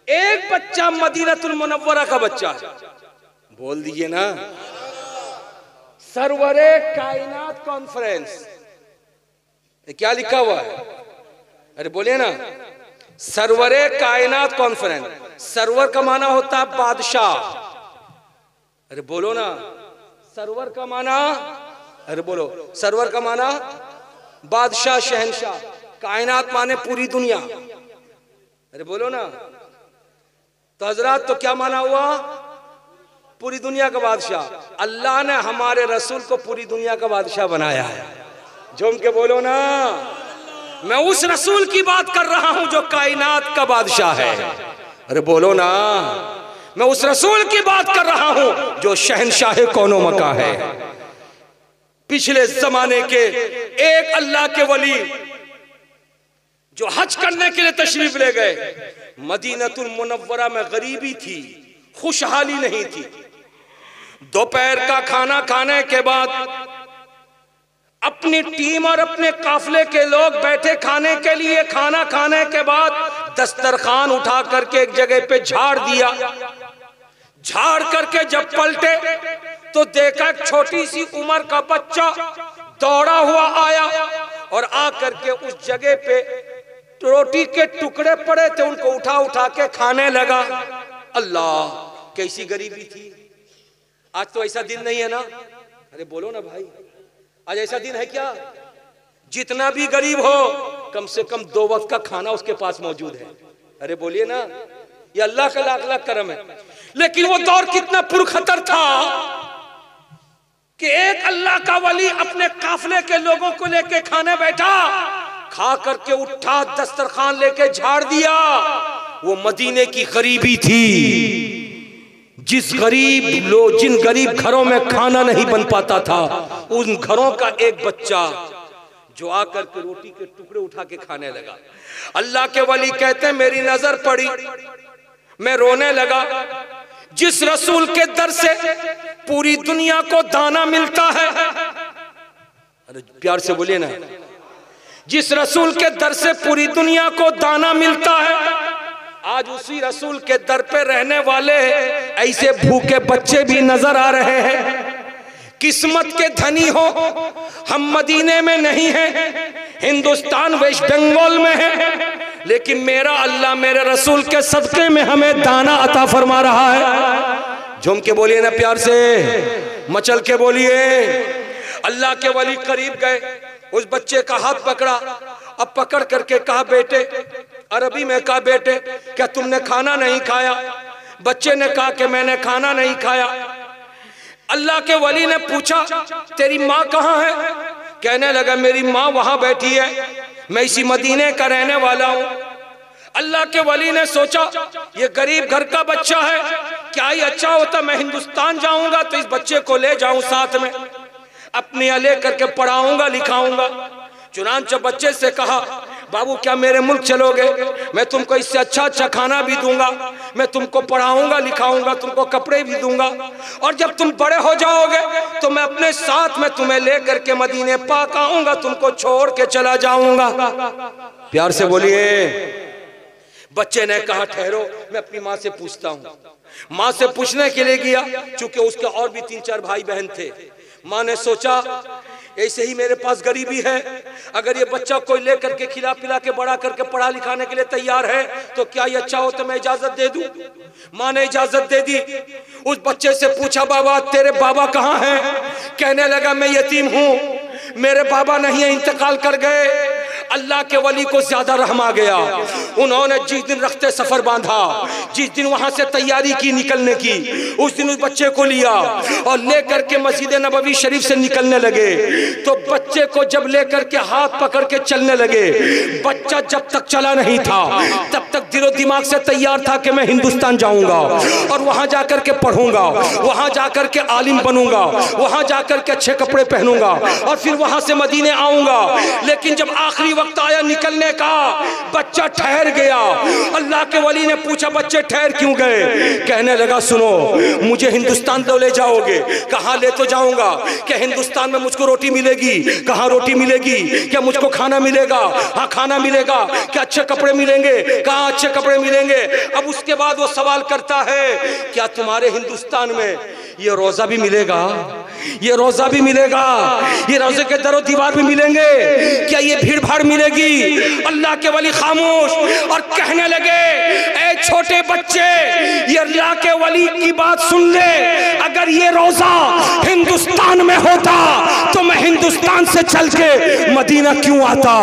एक बच्चा मदीनतुल मुनव्वरा का बच्चा है, बोल दीजिए ना, सरवरे कायनात कॉन्फ्रेंस, क्या लिखा हुआ है? अरे बोलिए ना, सरवरे कायनात कॉन्फ्रेंस। सरवर का माना होता है बादशाह। अरे बोलो ना, सरवर का माना, अरे बोलो, सरवर का माना बादशाह, शहंशाह। कायनात माने पूरी दुनिया। अरे बोलो ना। तो हजरात तो क्या माना हुआ? पूरी दुनिया का बादशाह। अल्लाह ने हमारे रसूल को पूरी दुनिया का बादशाह बनाया है। झूम के बोलो ना। मैं उस रसूल की बात कर रहा हूं जो कायनात का बादशाह है। अरे बोलो ना। मैं उस रसूल की बात कर रहा हूं जो शहंशाह कौनो मका है। पिछले जमाने के एक अल्लाह के वली जो हज करने के लिए तशरीफ ले गए, मदीनतुल मुनव्वरा में गरीबी थी, खुशहाली नहीं थी। दोपहर का खाना खाने के बाद अपनी टीम और अपने काफले के लोग बैठे खाने के लिए। खाना खाने के बाद दस्तरखान उठा करके एक जगह पे झाड़ दिया। झाड़ करके जब पलटे तो देखा छोटी सी उम्र का बच्चा दौड़ा हुआ आया और आकर के उस जगह पे रोटी के टुकड़े पड़े थे, उनको उठा उठा के खाने लगा। अल्लाह, कैसी गरीबी थी। आज तो ऐसा दिन नहीं है ना। अरे बोलो ना भाई, आज ऐसा दिन है क्या? जितना भी गरीब हो, कम से कम 2 वक्त का खाना उसके पास मौजूद है। अरे बोलिए ना, ये अल्लाह का लाख लाख करम है। लेकिन वो दौर कितना पुरखतर था कि एक अल्लाह का वली अपने काफले के लोगों को लेके खाने बैठा, खा करके उठा, दस्तरखान लेके झाड़ दिया। वो मदीने की गरीबी थी। जिन गरीब घरों में खाना नहीं बन पाता था, उन घरों का एक बच्चा जो आकर के रोटी के टुकड़े उठा के खाने लगा। अल्लाह के वली कहते हैं मेरी नजर पड़ी, मैं रोने लगा। जिस रसूल के दर से पूरी दुनिया को दाना मिलता है, अरे प्यार से बोलिए ना, जिस रसूल के दर से पूरी दुनिया को दाना मिलता है, आज उसी रसूल के दर पे रहने वाले ऐसे भूखे बच्चे भी नजर आ रहे हैं। किस्मत के धनी हो, हम मदीने में नहीं हैं, हिंदुस्तान वेस्ट बंगाल में है, लेकिन मेरा अल्लाह मेरे रसूल के सदके में हमें दाना अता फरमा रहा है। झूम के बोलिए ना, प्यार से मचल के बोलिए। अल्लाह के वली करीब गए, उस बच्चे का हाथ पकड़ा। अब पकड़ करके कहा बेटे, अरबी में कहा बेटे क्या तुमने खाना नहीं खाया? बच्चे ने कहा कि मैंने खाना नहीं खाया। अल्लाह के वली ने पूछा तेरी माँ कहाँ है? कहने लगा मेरी माँ वहां बैठी है, मैं इसी मदीने का रहने वाला हूँ। अल्लाह के वली ने सोचा ये गरीब घर का बच्चा है, क्या ही अच्छा होता मैं हिंदुस्तान जाऊंगा तो इस बच्चे को ले जाऊं साथ में, अपने यहाँ ले करके पढ़ाऊंगा लिखाऊंगा। चुनांचे बच्चे से कहा बाबू क्या मेरे मुल्क चलोगे? मैं तुमको इससे अच्छा अच्छा खाना भी दूंगा, मैं तुमको पढ़ाऊंगा लिखाऊंगा, तुमको कपड़े भी दूंगा, और जब तुम बड़े हो जाओगे तो मैं अपने साथ में तुम्हें लेकर के मदीने पाक आऊंगा, तुमको छोड़ के चला जाऊंगा। प्यार से बोलिए। बच्चे ने कहा ठहरो, मैं अपनी माँ से पूछता हूँ। माँ से पूछने के लिए गया, चूंकि उसके और भी 3-4 भाई बहन थे। माँ ने सोचा ऐसे ही मेरे पास गरीबी है, अगर ये बच्चा कोई लेकर के खिला पिला के बड़ा करके पढ़ा लिखाने के लिए तैयार है तो क्या ये अच्छा हो तो मैं इजाजत दे दूं? माँ ने इजाजत दे दी। उस बच्चे से पूछा बाबा तेरे बाबा कहाँ हैं? कहने लगा मैं यतीम हूँ, मेरे बाबा नहीं है, इंतकाल कर गए। अल्लाह के वली को ज्यादा रहम आ गया। उन्होंने जिस दिन रखते सफर बांधा, जिस दिन वहां से तैयारी की निकलने की, उस दिन उस बच्चे को लिया और लेकर के मस्जिद नबवी शरीफ से निकलने लगे। तो बच्चे को जब लेकर के हाथ पकड़ के चलने लगे, बच्चा जब तक चला नहीं था तब तक दिलो दिमाग से तैयार था कि मैं हिंदुस्तान जाऊंगा और वहां जाकर के पढ़ूंगा, वहां जाकर के आलिम बनूंगा, वहां जाकर के अच्छे कपड़े पहनूंगा और फिर वहां से मदीने आऊंगा। लेकिन जब आखिरी वक्त आया निकलने का, बच्चा ठहर गया। अल्लाह के वली ने पूछा बच्चे ठहर क्यों गए? कहने लगा सुनो, मुझे हिंदुस्तान तो ले जाओगे, कहाँ ले तो जाऊंगा? क्या हिंदुस्तान में मुझको रोटी मिलेगी? कहाँ रोटी मिलेगी? क्या मुझको खाना मिलेगा? हाँ खाना मिलेगा। क्या अच्छे कपड़े मिलेंगे? कहाँ अच्छे कपड़े मिलेंगे? अब उसके बाद वो सवाल करता है क्या तुम्हारे हिंदुस्तान में ये रोजा भी मिलेगा? ये रोजा भी मिलेगा? ये रोजे के दरो दीवार भी मिलेंगे? क्या ये भीड़ भाड़ मिलेगी? अल्लाह के वली खामोश और कहने लगे ए छोटे बच्चे, ये अल्लाह के वली की बात सुन ले, अगर ये रोजा हिंदुस्तान में होता तो मैं हिंदुस्तान से चल के मदीना क्यों आता?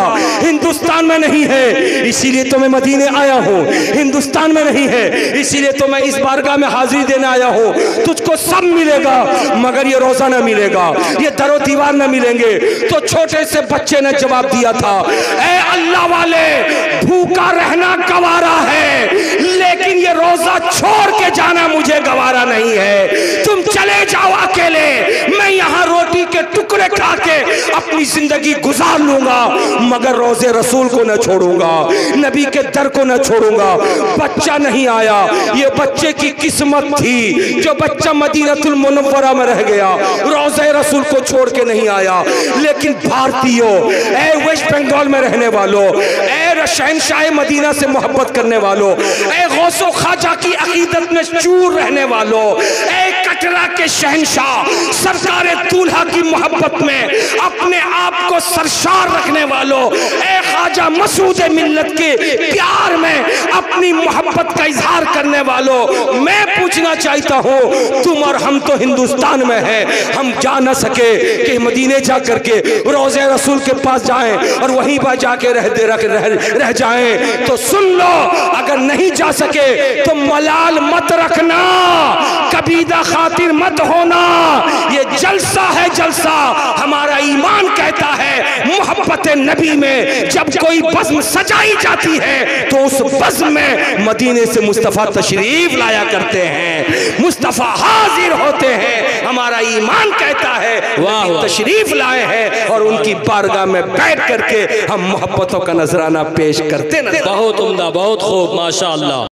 हिंदुस्तान में नहीं है इसीलिए तो मैं मदीने आया हूँ, हिंदुस्तान में नहीं है इसीलिए तो मैं इस बारगाह में हाजिरी देने आया हूँ। तुझको सब मिलेगा मगर ये रोजा न मिलेगा, ये दरो दीवार न मिलेंगे। तो छोटे से बच्चे ने जवाब दिया था ए अल्लाह वाले, भूखा रहना गवारा है लेकिन ये रोजा छोड़ के जाना मुझे गवारा नहीं है। तुम चले जाओ अकेले, मैं यहाँ रोटी के टुकड़े खा के अपनी जिंदगी गुजार लूंगा मगर रोजे रसूल को न छोड़ूंगा, नबी के दर को न छोड़ूंगा। बच्चा नहीं आया, ये बच्चे की किस्मत थी जो बच्चा मदीनतुल मुनव्वरा में रह गया, रोज़े रसूल को छोड़ के नहीं आया। लेकिन भारतीयों, ए वेस्ट बंगाल में रहने वालों, ए शहंशाह मदीना से मोहब्बत करने वालों, ए गौसो ख्वाजा की अकीदत में चूर रहने वालों, ए कटरा के शहंशाह सरकारे दूल्हा की मोहब्बत में अपने आप को सरशार रखने वालों, ए ख्वाजा मसूद मिल्लत के प्यार में अपनी मोहब्बत का इजहार करने वालों, मैं पूछना चाहता हूँ तुम और हम तो हिंदुस्तान में हैं, हम जा न सके कि मदीने जा करके रोज़े रसूल के पास जाएं और वहीं पर जाके रह जाएं। तो सुन लो, अगर नहीं जा सके तो मलाल मत रखना, कबीदा खातिर मत होना। ये जलसा है जलसा, हमारा ईमान कहता है मोहब्बत नबी में जब कोई बज़्म सजाई जाती है तो उस बज़्म में मदीने से मुस्तफ़ा तशरीफ लाया करते हैं, मुस्तफ़ा हाजिर होते हैं। हमारा ईमान कहता है वो तशरीफ लाए हैं और उनकी बारगाह में बैठ करके हम मोहब्बतों का नजराना पेश करते हैं। बहुत उम्दा, बहुत खूब, माशाअल्लाह।